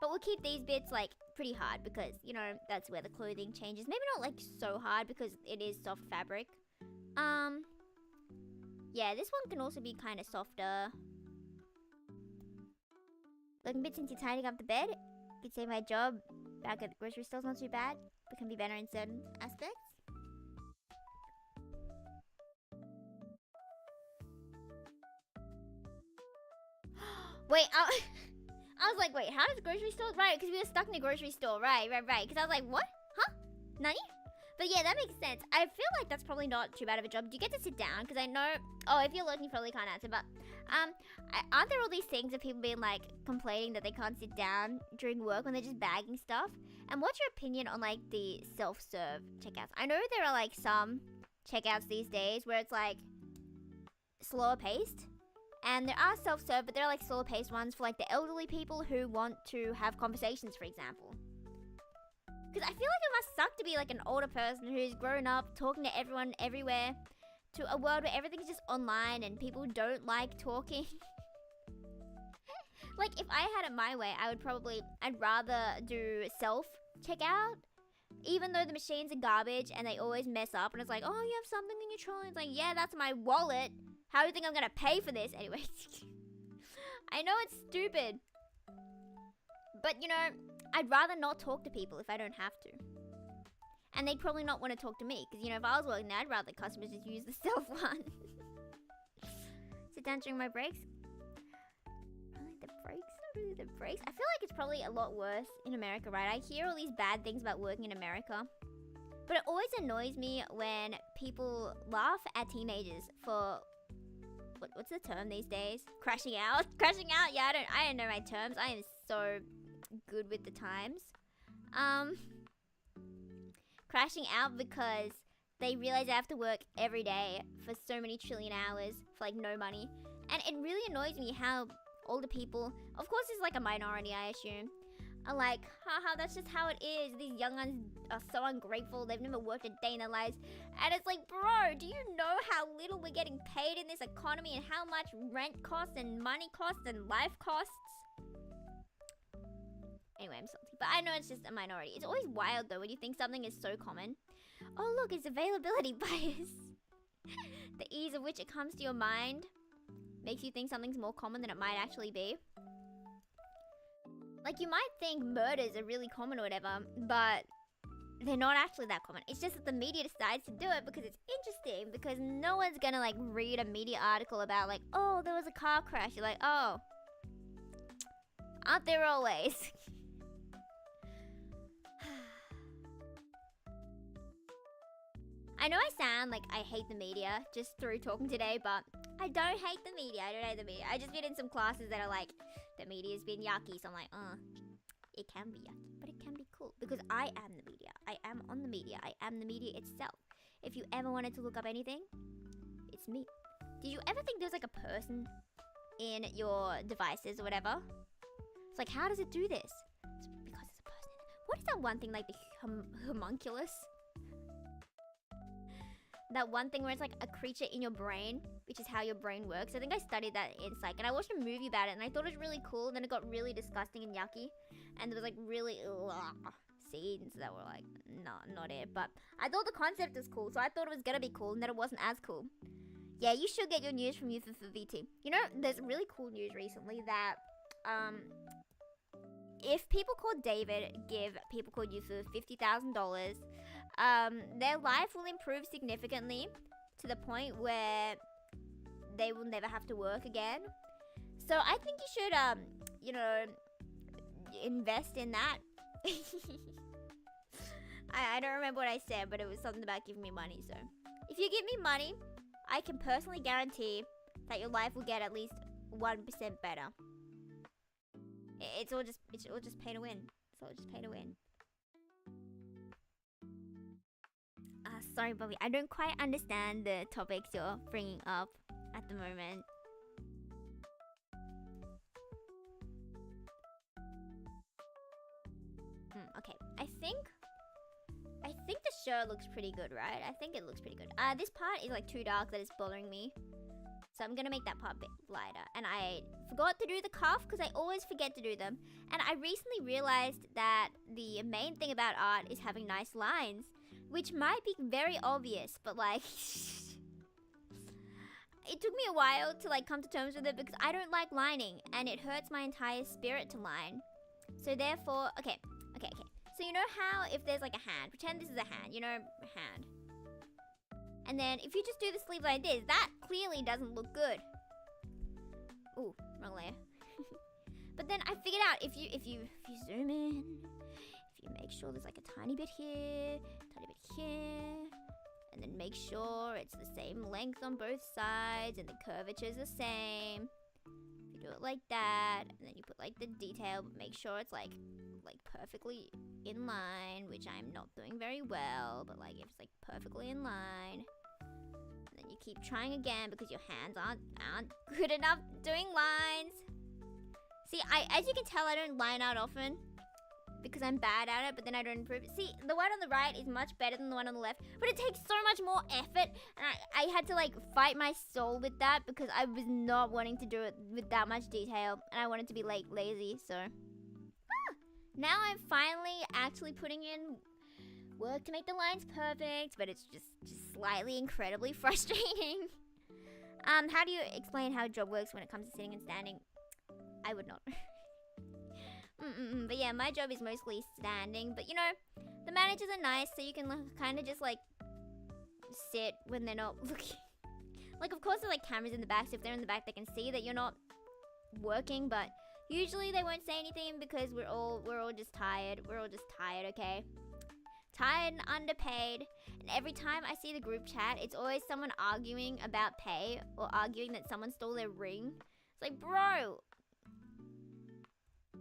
But we'll keep these bits like pretty hard because, you know, that's where the clothing changes. Maybe not like so hard because it is soft fabric. Yeah, this one can also be kind of softer. Looking a bit since you're tidying up the bed. Could say my job back at the grocery store's not too bad, but can be better in certain aspects. Wait, I was like, wait, how does grocery store? Right, because we were stuck in the grocery store. Right. Because I was like, what? Huh? Nani? But yeah, that makes sense. I feel like that's probably not too bad of a job. Do you get to sit down? Because I know... Oh, if you're looking, you probably can't answer. But aren't there all these things of people being like complaining that they can't sit down during work when they're just bagging stuff? And what's your opinion on like the self-serve checkouts? I know there are like some checkouts these days where it's like slower paced. And there are self-serve, but there are like slower paced ones for like the elderly people who want to have conversations, for example. Because I feel like it must suck to be like an older person who's grown up talking to everyone everywhere to a world where everything's just online and people don't like talking. Like if I had it my way, I'd rather do self-checkout. Even though the machines are garbage and they always mess up and it's like, oh, you have something in your trolley. It's like, yeah, that's my wallet. How do you think I'm gonna pay for this? Anyway, I know it's stupid. But, you know, I'd rather not talk to people if I don't have to. And they'd probably not want to talk to me. Because, you know, if I was working there, I'd rather customers just use the self one. Sit down during my breaks. Really the breaks? I feel like it's probably a lot worse in America, right? I hear all these bad things about working in America. But it always annoys me when people laugh at teenagers for... What's the term these days? Crashing out? Crashing out? Yeah, I don't know my terms. I am so good with the times. Crashing out because they realize they have to work every day for so many trillion hours for like no money. And it really annoys me how older people, of course it's like a minority I assume, are like, haha, that's just how it is. These young ones are so ungrateful. They've never worked a day in their lives. And it's like, bro, do you know how little we're getting paid in this economy and how much rent costs and money costs and life costs? Anyway, I'm salty. But I know it's just a minority. It's always wild, though, when you think something is so common. Oh, look, it's availability bias. The ease of which it comes to your mind makes you think something's more common than it might actually be. Like, you might think murders are really common or whatever, but they're not actually that common. It's just that the media decides to do it because it's interesting, because no one's gonna, like, read a media article about, like, oh, there was a car crash. You're like, oh, aren't there always? I know I sound like I hate the media just through talking today, but I don't hate the media. I just been in some classes that are like, the media's been yucky, so I'm like, it can be yucky, but it can be cool because I am the media. I am on the media. I am the media itself. If you ever wanted to look up anything, it's me. Did you ever think there was like a person in your devices or whatever? It's like, how does it do this? It's because there's a person in it. What is that one thing, like the homunculus? That one thing where it's like a creature in your brain, which is how your brain works. I think I studied that in psych, and I watched a movie about it, and I thought it was really cool. And then it got really disgusting and yucky, and there was like really scenes that were like, no, not it. But I thought the concept was cool, so I thought it was gonna be cool, and then it wasn't as cool. Yeah, you should get your news from Youth for VT. You know, there's really cool news recently that if people called David give people called Yusuf $50,000, their life will improve significantly to the point where they will never have to work again. So I think you should, you know, invest in that. I don't remember what I said, but it was something about giving me money. So if you give me money, I can personally guarantee that your life will get at least 1% better. It's all just pay to win. It's all just pay to win. Sorry, Bobby. I don't quite understand the topics you're bringing up at the moment. Okay, I think the shirt looks pretty good, right? I think it looks pretty good. This part is like too dark that it's bothering me. So I'm gonna make that part a bit lighter. And I forgot to do the cuff because I always forget to do them. And I recently realized that the main thing about art is having nice lines, which might be very obvious, but like it took me a while to like come to terms with it because I don't like lining and it hurts my entire spirit to line. So therefore, okay. So you know how if there's like a hand, pretend this is a hand, you know, a hand. And then if you just do the sleeve like this, that clearly doesn't look good. Ooh, wrong layer. But then I figured out if you zoom in, if you make sure there's like a tiny bit here, and then make sure it's the same length on both sides and the curvature is the same. If you do it like that, and then you put like the detail, but make sure it's like perfectly in line, which I'm not doing very well, but like if it's like perfectly in line, and then you keep trying again because your hands aren't good enough doing lines. See, as you can tell, I don't line out often because I'm bad at it, but then I don't improve it. See, the one on the right is much better than the one on the left, but it takes so much more effort, and I had to like fight my soul with that because I was not wanting to do it with that much detail, and I wanted to be like lazy, so. Now I'm finally actually putting in work to make the lines perfect, but it's just slightly incredibly frustrating. How do you explain how a job works when it comes to sitting and standing? I would not. But yeah, my job is mostly standing, but you know, the managers are nice, so you can kind of just like sit when they're not looking. Like, of course there's like cameras in the back, so if they're in the back they can see that you're not working, but usually they won't say anything because we're all just tired. We're all just tired, okay? Tired and underpaid. And every time I see the group chat, it's always someone arguing about pay or arguing that someone stole their ring. It's like, bro.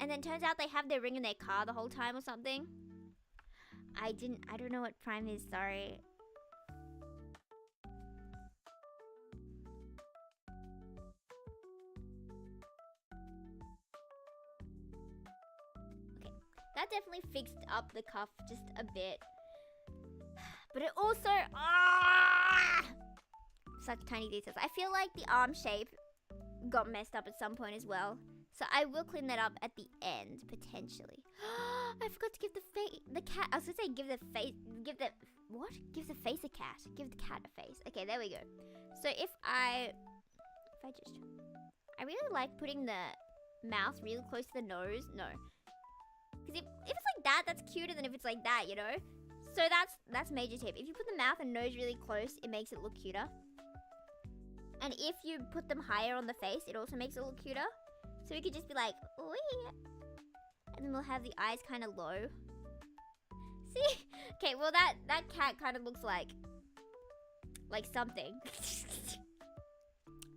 And then turns out they have their ring in their car the whole time or something. I don't know what Prime is, sorry. That definitely fixed up the cuff just a bit. But it also... such tiny details. I feel like the arm shape got messed up at some point as well. So I will clean that up at the end, potentially. I forgot to give the cat... I was going to say give the face... Give the face a cat. Give the cat a face. Okay, there we go. So if I really like putting the mouth really close to the nose. No. Because if it's like that, that's cuter than if it's like that, you know? So that's major tip. If you put the mouth and nose really close, it makes it look cuter. And if you put them higher on the face, it also makes it look cuter. So we could just be like, wee. And then we'll have the eyes kind of low. See? Okay, well that cat kind of looks like something.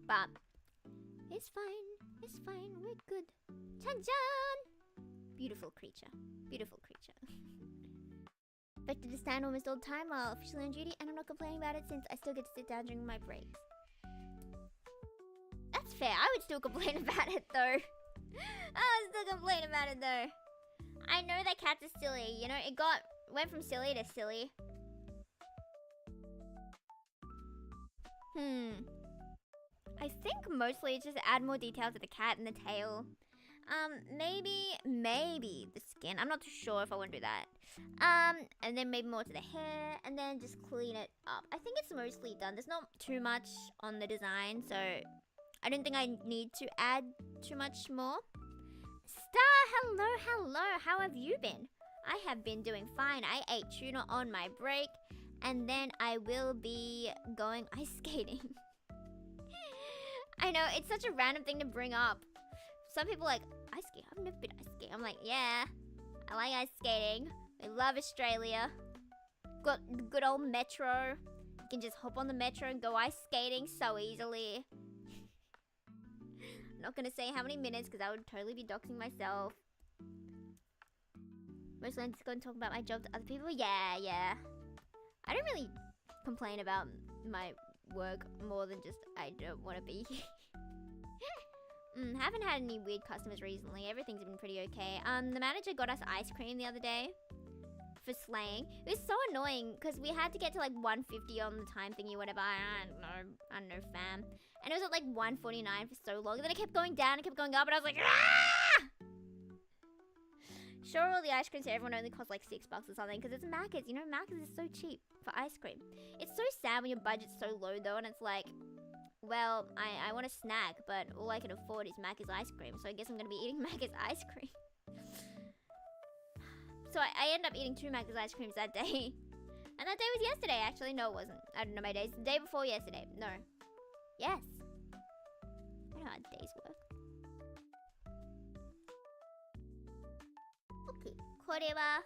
But it's fine, we're good. Chan-chan! Beautiful creature. Beautiful creature. Expected to stand almost all the time while officially on duty, and I'm not complaining about it since I still get to sit down during my breaks. That's fair. I would still complain about it though. I would still complain about it though. I know that cats are silly, you know, it went from silly to silly. I think mostly it's just add more detail to the cat and the tail. Maybe the skin. I'm not too sure if I want to do that. And then maybe more to the hair, and then just clean it up. I think it's mostly done. There's not too much on the design, so I don't think I need to add too much more. Star, hello! hello. How have you been? I have been doing fine. I ate tuna on my break, and then I will be going ice skating. I know, it's such a random thing to bring up. Some people are like, ice skating? I've never been ice skating. I'm like, yeah, I like ice skating. We love Australia. Got the good old metro. You can just hop on the metro and go ice skating so easily. I'm not gonna say how many minutes because I would totally be doxing myself. Mostly I'm just going to talk about my job to other people. Yeah. I don't really complain about my work more than just I don't want to be here. Haven't had any weird customers recently. Everything's been pretty okay. The manager got us ice cream the other day for slaying. It was so annoying because we had to get to like 150 on the time thingy, whatever. I don't know, fam. And it was at like 149 for so long. And then it kept going down, it kept going up, and I was like, ah! Sure, all the ice creams to everyone only cost like $6 or something because it's Macca's. You know, Macca's is so cheap for ice cream. It's so sad when your budget's so low though, and it's like, well, I want a snack, but all I can afford is Macca's ice cream, so I guess I'm gonna be eating Macca's ice cream. So I ended up eating 2 Macca's ice creams that day. And that day was yesterday, actually. No, it wasn't. I don't know my days. The day before yesterday. No. Yes. I know how days work. Okay. これは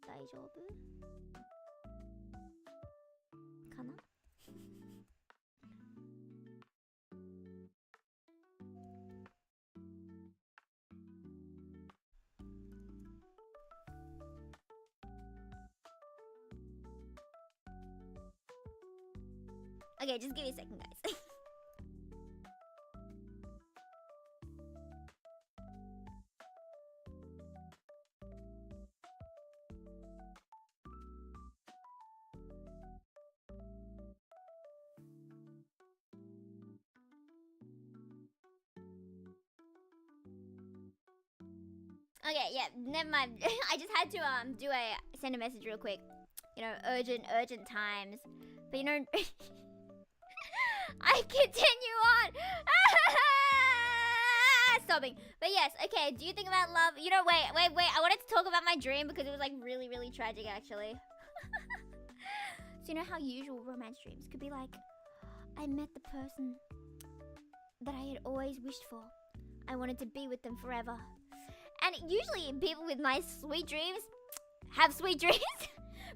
大丈夫かな? Okay, just give me a second, guys. Okay, yeah, never mind. I just had to send a message real quick. You know, urgent times. But you know, I continue on. Sobbing. But yes, okay, do you think about love? You know, wait. I wanted to talk about my dream because it was like really, really tragic actually. So you know how usual romance dreams could be like, I met the person that I had always wished for. I wanted to be with them forever. And usually people with nice sweet dreams have sweet dreams.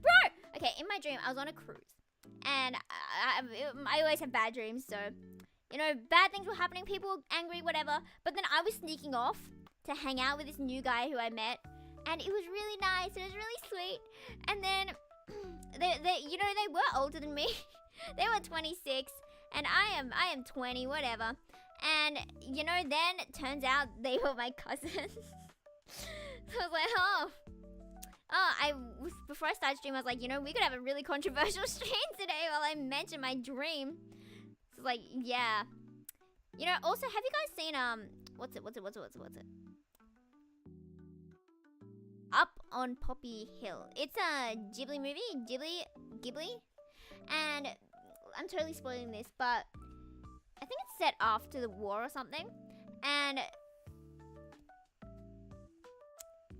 Bro! Okay, in my dream, I was on a cruise. And I always have bad dreams, so... You know, bad things were happening, people were angry, whatever. But then I was sneaking off to hang out with this new guy who I met. And it was really nice, it was really sweet. And then, you know, they were older than me. They were 26, and I am 20, whatever. And, you know, then it turns out they were my cousins. So I was like, before I started streaming, I was like, you know, we could have a really controversial stream today while I mention my dream. So like, yeah. You know, also, have you guys seen, what's it? Up on Poppy Hill. It's a Ghibli movie, Ghibli. And I'm totally spoiling this, but I think it's set after the war or something. And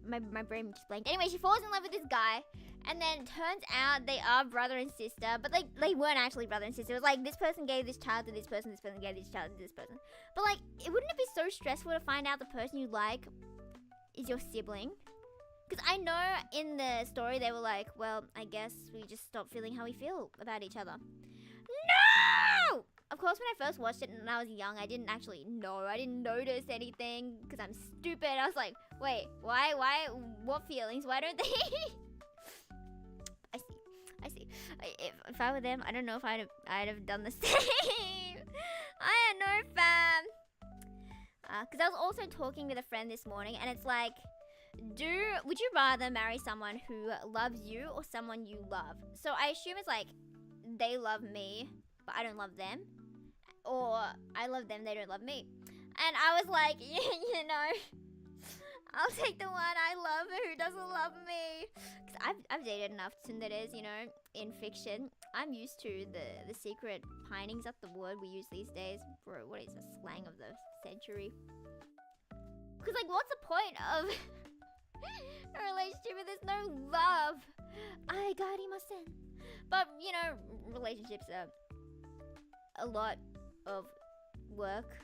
my brain just blanked. Anyway, she falls in love with this guy, and then turns out they are brother and sister, but they weren't actually brother and sister. It was like this person gave this child to this person gave this child to this person. But like, wouldn't it be so stressful to find out the person you like is your sibling? Because I know in the story they were like, well, I guess we just stopped feeling how we feel about each other. No! Of course, when I first watched it and I was young, I didn't actually know. I didn't notice anything because I'm stupid. I was like, wait, why, what feelings? Why don't they? I see. If I were them, I don't know if I'd have done the same. I had no fam. Because I was also talking with a friend this morning, and it's like, would you rather marry someone who loves you or someone you love? So I assume it's like, they love me, but I don't love them. Or I love them, they don't love me. And I was like, you know, I'll take the one I love who doesn't love me. Because I've dated enough tsunderes, you know, in fiction. I'm used to the secret pining's that the word we use these days. Bro, what is the slang of the century? Because like, what's the point of a relationship if there's no love? I got him. But, you know, relationships are a lot of work.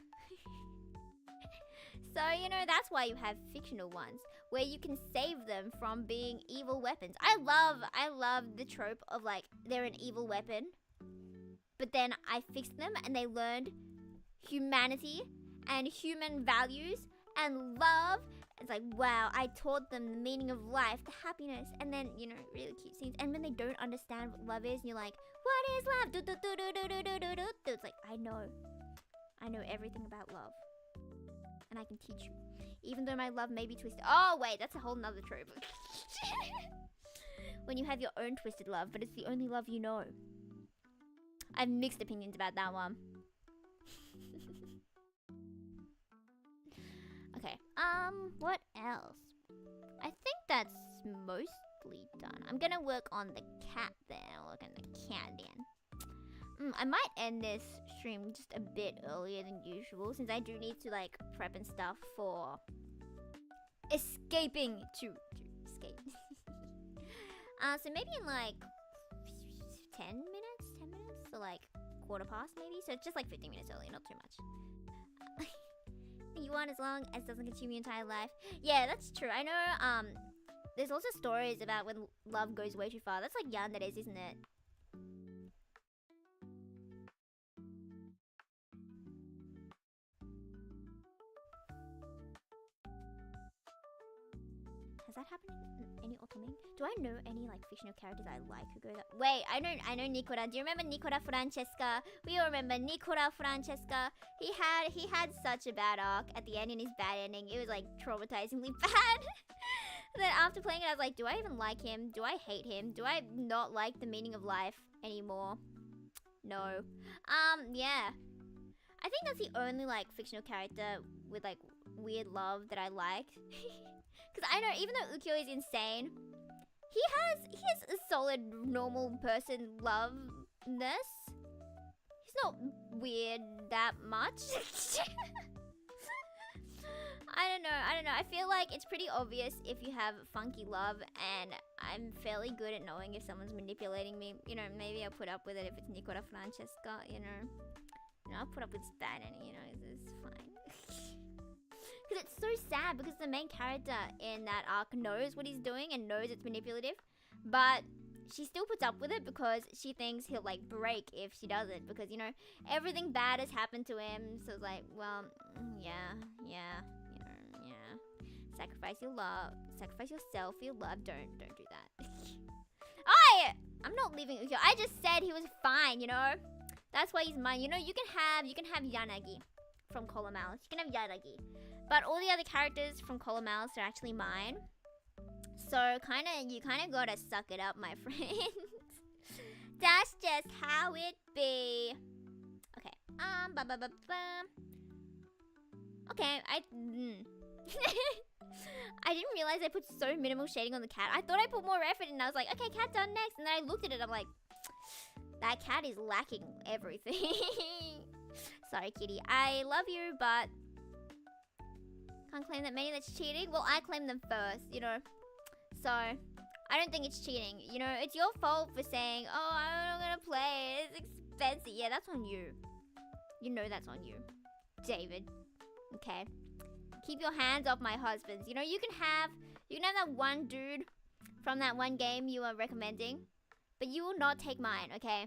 So, you know, that's why you have fictional ones, where you can save them from being evil weapons. I love the trope of, like, they're an evil weapon, but then I fixed them and they learned humanity and human values and love. It's like, wow, I taught them the meaning of life, the happiness, and then, you know, really cute scenes. And when they don't understand what love is, and you're like, what is love? It's like, I know everything about love. And I can teach you. Even though my love may be twisted. Oh, wait, that's a whole nother trope. When you have your own twisted love, but it's the only love you know. I have mixed opinions about that one. Okay, what else? I think that's mostly done. I'm gonna work on the cat then. I'll work on the cat then. I might end this stream just a bit earlier than usual, since I do need to, like, prep and stuff for escaping to escape. So maybe in, like, 10 minutes? So, like, quarter past, maybe? So it's just, like, 15 minutes early, not too much. You want as long as it doesn't consume your entire life. Yeah, that's true. I know, there's also stories about when love goes way too far. That's like yanderes, isn't it? Has that happened in any otome? Do I know any, like, fictional characters I like who go that? Wait, I know Nicola. Do you remember Nicola Francesca? We all remember Nicola Francesca. He had such a bad arc at the end, in his bad ending. It was, like, traumatizingly bad. Then after playing it, I was like, do I even like him? Do I hate him? Do I not like the meaning of life anymore? No. Yeah. I think that's the only, like, fictional character with, like, weird love that I like. Because I know, even though Ukyo is insane, he has a solid, normal person loveness. He's not weird that much. I don't know. I feel like it's pretty obvious if you have funky love, and I'm fairly good at knowing if someone's manipulating me. You know, maybe I'll put up with it if it's Nicola Francesca, you know. I'll put up with bad and, you know, it's fine. Because it's so sad, because the main character in that arc knows what he's doing and knows it's manipulative, but she still puts up with it because she thinks he'll, like, break if she doesn't, because, you know, everything bad has happened to him. So it's like, well, yeah, you know, yeah. Sacrifice your love, sacrifice yourself for your love. Don't do that. I'm not leaving Ukyo. I just said he was fine, you know. That's why he's mine. You know, you can have Yanagi from Colomals. You can have Yanagi. But all the other characters from Colomals are actually mine. So you kinda gotta suck it up, my friends. That's just how it be. Okay. Okay, I didn't realize I put so minimal shading on the cat. I thought I put more effort in. I was like, okay, cat done next. And then I looked at it, I'm like, that cat is lacking everything. Sorry, kitty. I love you, but can't claim that many that's cheating. Well, I claim them first, you know. So, I don't think it's cheating. You know, it's your fault for saying, oh, I'm not gonna play. It's expensive. Yeah, that's on you. You know that's on you, David. Okay. Keep your hands off my husbands. You know, you can have that one dude from that one game you are recommending, but you will not take mine, okay?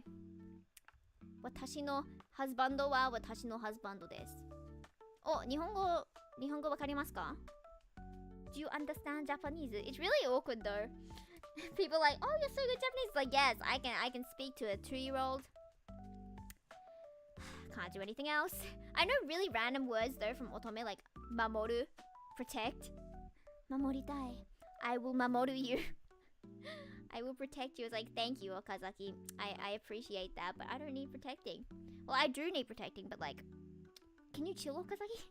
Watashi no husbando wa watashi no husbando desu. Oh, Nihongo wakarimasu ka? Do you understand Japanese? It's really awkward though. People are like, oh, you're so good Japanese. It's like, yes, I can speak to a 2-year-old. Can't do anything else. I know really random words though from otome, like mamoru, protect. Mamoritai. I will mamoru you. I will protect you. It's like, thank you, Okazaki. I appreciate that, but I don't need protecting. Well, I do need protecting, but like, can you chill, Okazaki?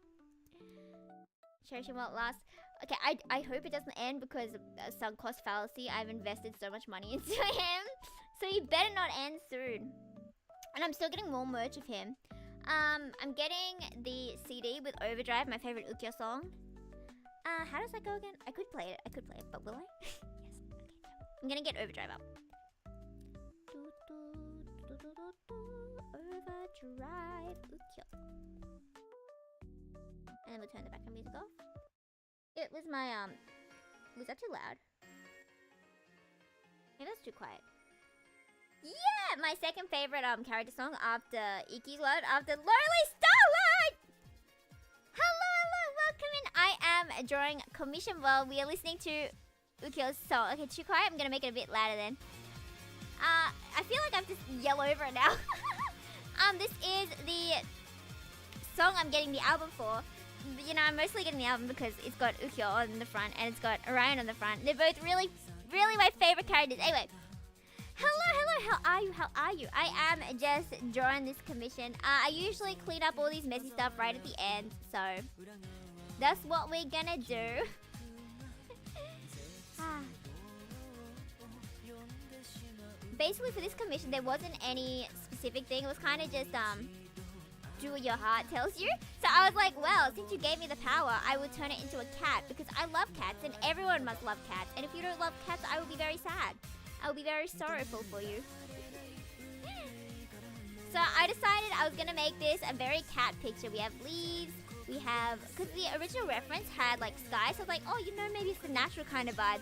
Cherish him while it lasts. Okay, I hope it doesn't end because of sunk cost fallacy. I've invested so much money into him. So he better not end soon. And I'm still getting more merch of him. I'm getting the CD with Overdrive, my favorite Ukyo song. How does that go again? I could play it, but will I? Yes. Okay. I'm gonna get overdrive up. Overdrive. Ukyo. And then we'll turn the background music off. It was my was that too loud? Maybe that's too quiet. Yeah, my second favorite character song after Iki's World, after Lonely Starlight. Hello, welcome in. I am drawing commission while we are listening to Ukyo's song. Okay, too quiet. I'm gonna make it a bit louder then. I feel like I have to yell over it now. This is the song I'm getting the album for. You know, I'm mostly getting the album because it's got Ukyo on the front and it's got Orion on the front. They're both really my favorite characters. Anyway, hello, how are you? I am just drawing this commission. I usually clean up all these messy stuff right at the end, so that's what we're gonna do. Basically, for this commission, there wasn't any specific thing. It was kind of just do what your heart tells you. So I was like, well, since you gave me the power, I will turn it into a cat because I love cats and everyone must love cats. And if you don't love cats, I will be very sad. I will be very sorrowful for you. So I decided I was gonna make this a very cat picture. We have leaves, we have, because the original reference had like sky, so I was like, oh, you know, maybe it's the natural kind of vibe.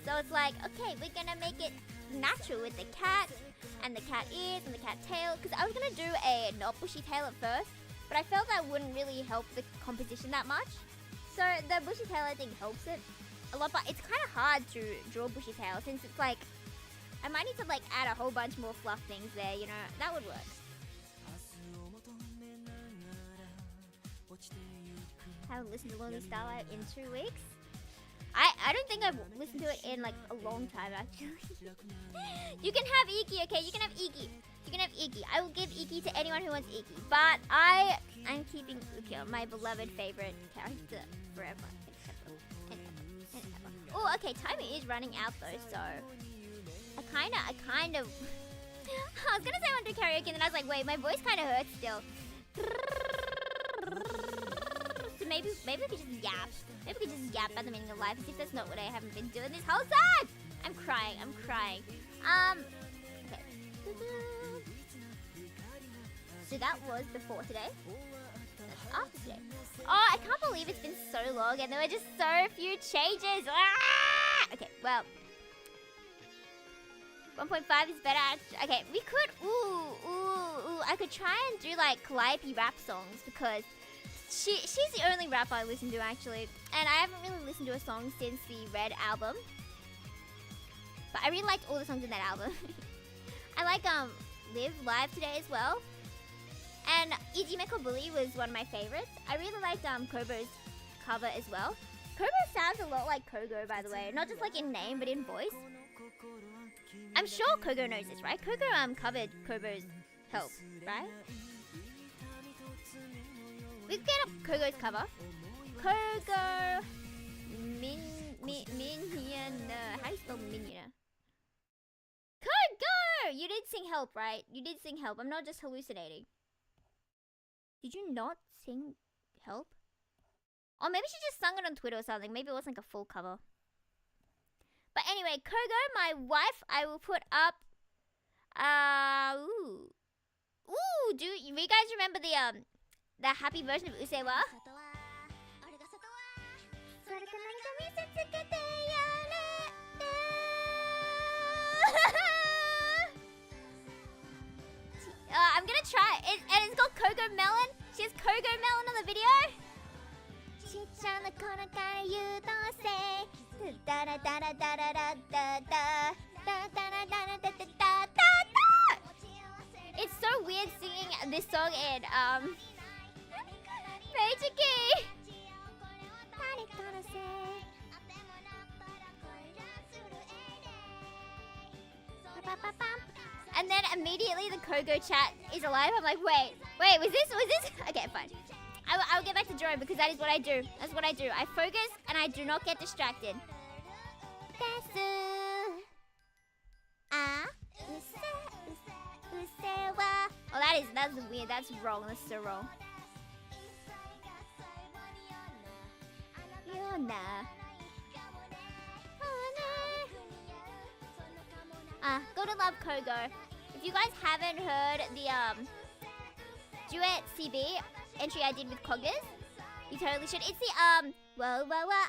So it's like, okay, we're gonna make it natural with the cat and the cat ears and the cat tail, because I was gonna do a not bushy tail at first, but I felt that wouldn't really help the composition that much. So the bushy tail I think helps it a lot, but it's kind of hard to draw bushy tail since it's like, I might need to like add a whole bunch more fluff things there, you know, that would work. I haven't listened to Lonely Starlight in 2 weeks. I don't think I've listened to it in like a long time actually. You can have Iki, okay? You can have Iki. You can have Iki. I will give Iki to anyone who wants Iki. But I'm keeping Ukyo, my beloved favorite character forever. Oh, okay, timer is running out though, so I kind of I was gonna say I want to do karaoke and then I was like, wait, my voice kind of hurts still. So maybe we could just yap. Maybe we could just yap at the beginning of life as if that's not what I haven't been doing this whole time. I'm crying. Okay. So that was before today. That's after today. Oh, I can't believe it's been so long and there were just so few changes. Ah! Okay, well. 1.5 is better. Okay, we could, I could try and do like Calliope rap songs because she's the only rapper I listen to actually. And I haven't really listened to a song since the Red album. But I really liked all the songs in that album. I like Live Live Today as well. And Ijime Bully was one of my favorites. I really liked Kobo's cover as well. Kobo sounds a lot like Kogo, by the way. Not just like in name, but in voice. I'm sure Kogo knows this, right? Kogo covered Kobo's Help, right? We could get up Kogo's cover. Kogo Miniona. How do you spell Miniona? Kogo! You did sing Help, right? You did sing Help. I'm not just hallucinating. Did you not sing Help? Or maybe she just sung it on Twitter or something. Maybe it wasn't like a full cover. But anyway, Kogo, my wife, I will put up. Do you guys remember the happy version of Usewa? I'm gonna try it, and it's called Kogo Melon. She has Kogo Melon on the video. It's so weird singing this song in Piki. And then immediately the Kogo chat is alive. I'm like, wait, was this? Okay, fine. I will get back to drawing because that is what I do. That's what I do. I focus and I do not get distracted. Oh, that's weird. That's wrong. That's so wrong. Gotta love Kogo. If you guys haven't heard the duet CB entry I did with Koggers, you totally should. It's the whoa whoa whoa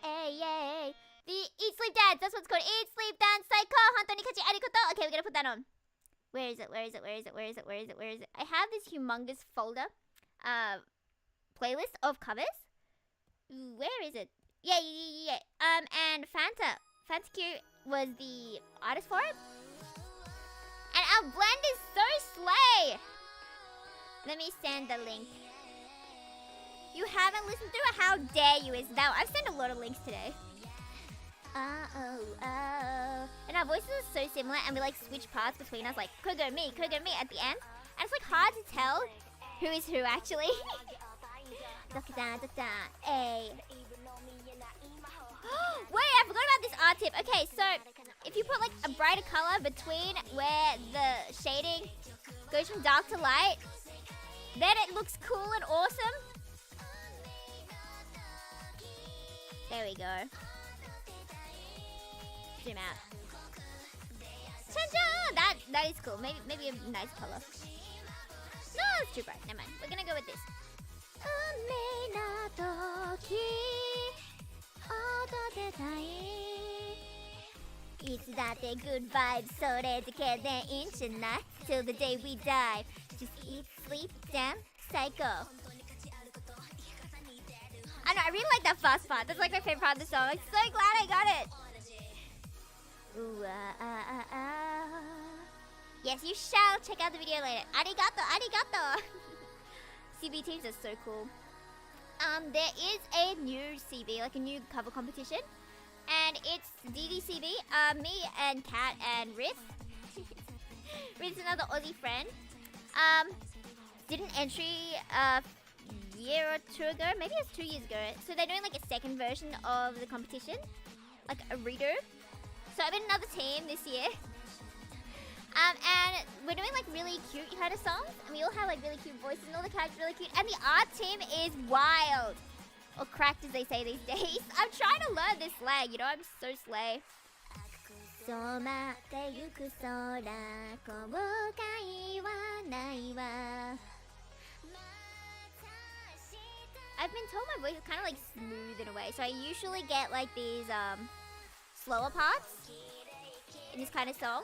ay ay. The Eat Sleep Dance. That's what it's called. Eat Sleep Dance Psycho. Hontou ni kachi arikoto. Okay, we're gonna put that on. Where is it? Where is it? Where is it? Where is it? Where is it? Where is it? I have this humongous folder, playlist of covers. Where is it? Yeah. And Fanta Q was the artist for it. And our blend is so slay. Let me send the link. You haven't listened through it? How dare you? Is that I've sent a lot of links today. And our voices are so similar, and we like switch parts between us, like Kogo me at the end. And it's like hard to tell who is who actually. Wait, I forgot about this art tip. Okay, so if you put like a brighter color between where the shading goes from dark to light, then it looks cool and awesome. There we go. Zoom out. Ta-da! That is cool. Maybe a nice color. No, it's too bright. Never mind. We're gonna go with this. It's that the good vibes, so that till the day we die. Just eat, sleep, damn, psycho. I know, I really like that fast part. That's like my favorite part of the song. I'm so glad I got it. Ooh, Yes, you shall check out the video later. Arigato. CB teams are so cool. There is a new CB, like a new cover competition, and it's DDCB. Me and Kat and Riz. Riz, another Aussie friend. Did an entry a year or two ago, maybe it was 2 years ago. So they're doing like a second version of the competition, like a redo. So I'm in another team this year. And we're doing like really cute kind of songs, and we all have like really cute voices, and all the characters are really cute, and the art team is wild, or cracked as they say these days. I'm trying to learn this slang, you know, I'm so slay. I've been told my voice is kind of like smooth in a way, so I usually get like these slower parts in this kind of song.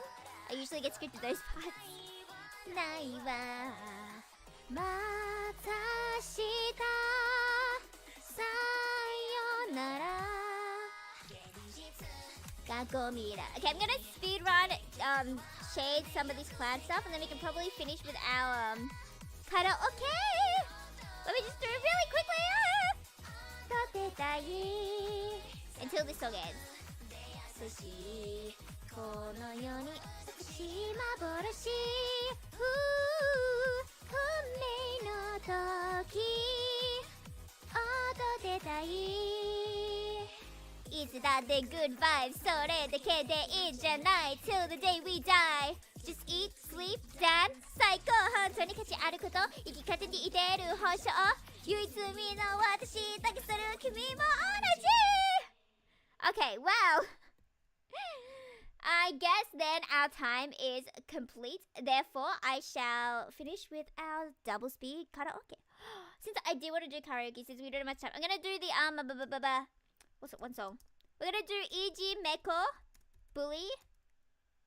I usually get scripted those parts. Okay, I'm gonna speed run, shade some of this cloud stuff, and then we can probably finish with our karaoke. Let me just do it really quickly. Until this song ends. It's that the good vibes, so till the day we die. Just eat, sleep, dance, psycho. Okay, well, I guess then our time is complete. Therefore, I shall finish with our double speed karaoke. Since I do want to do karaoke, since we don't have much time, I'm gonna do the what's it? One song. We're gonna do Iji Meko, Bully,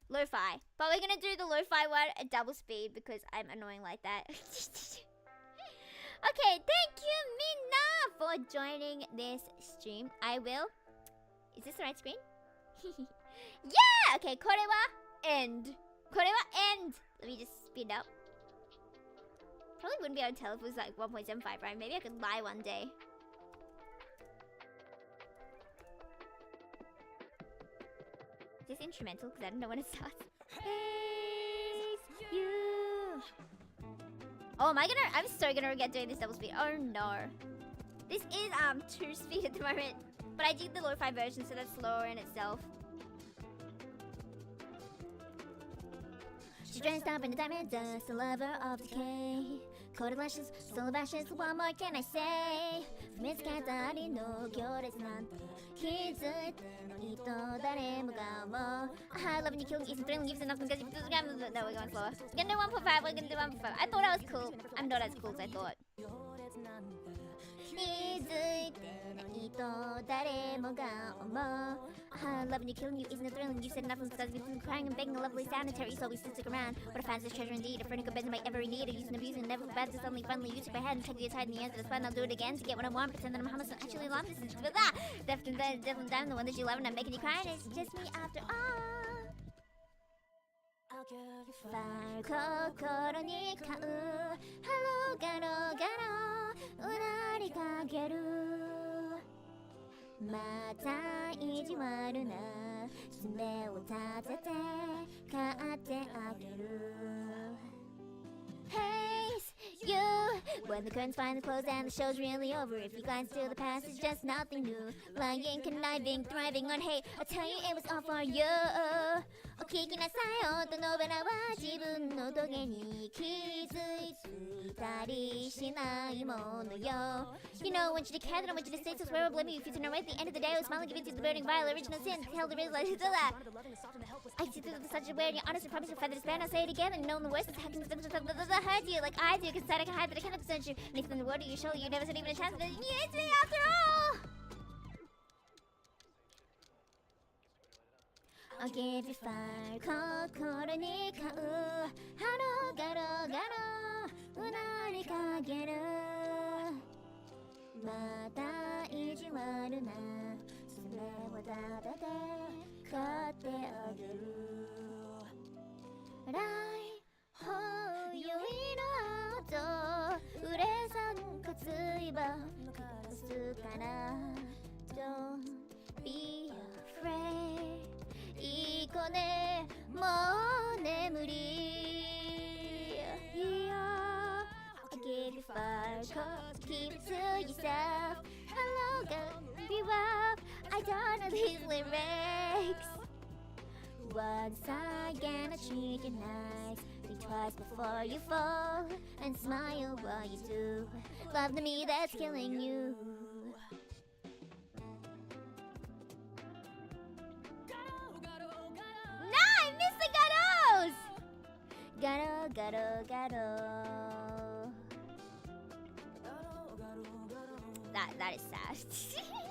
Lo-Fi. But we're gonna do the Lo-Fi one at double speed because I'm annoying like that. Okay, thank you, Minna, for joining this stream. I will. Is this the right screen? Yeah! Okay, korewa end. Korewa end. Let me just speed up. Probably wouldn't be able to tell if it was like 1.75, right? Maybe I could lie one day. Is this instrumental? Because I don't know when it starts. Hey, you. Oh, am I gonna? I'm so gonna regret doing this double speed. Oh no. This is 2 speed at the moment. But I did the lo-fi version, so that's slower in itself. She tries to stop in the diamond dust, a lover of decay. Cold lashes, soul lashes, what more can I say? 見つけたりの行列なんて気づいてないと誰もが思う I love you, killing, eating, thrilling, gifts, and nothing because you No, we're going slower. We're gonna do 1.5, we're gonna do 1.5. I thought I was cool. I'm not as cool as I thought. 気づいてないと誰もが思う I love you, killing you, isn't it thrilling? You said nothing because you've been crying and begging a lovely sanitary, so we still stick around. What a fan's treasure indeed, a friend who could bend my every need. I use and abuse and never bad, just only friendly. You took my head and took your tied in the answer. That's fine, I'll do it again to get what I want. Pretend that I'm harmless and actually alarmed. This is with that. Definitely I'm the one that you love and I'm making you cry. And it's just me after all. 心に買うハローガローガローうなりかけるまた意地悪な爪を立てて買ってあげる Hey, you! When the curtains finally close and the show's really over, if you glance to the past, it's just nothing new. Lying, conniving, thriving on hate. I tell you, it was all for you. お聞きなさい、音のベラは自分のトゲに気づいたりしないものよ。You know, I want you to care that I want you to stay, so swear I'll blame you if you turn away. At the end of the day, I was smiling, giving to the burning vile original sin. Hell, the real life is all that. I see through such a weird, honest, and promise you'll find that it's bad. I'll say it again, and know the worst is how can that hurt you like I do, because I can hide that I cannot desert you. And if in the world you show you never said even a chance, but it's me after all. I'll give you fire, 心に買うハローガローガローうなりかけるまた意地悪な爪を立てて買ってあげる来ほうゆいの後うれさんかついばすから Don't be afraid いい子ねもう眠りいいよ I give you fire keep it to yourself Hello girl be up I don't know these lyrics Once again I treat you nice Think twice before you fall And smile while you do Love to me that's killing you Garo, garo, garo. That is sad.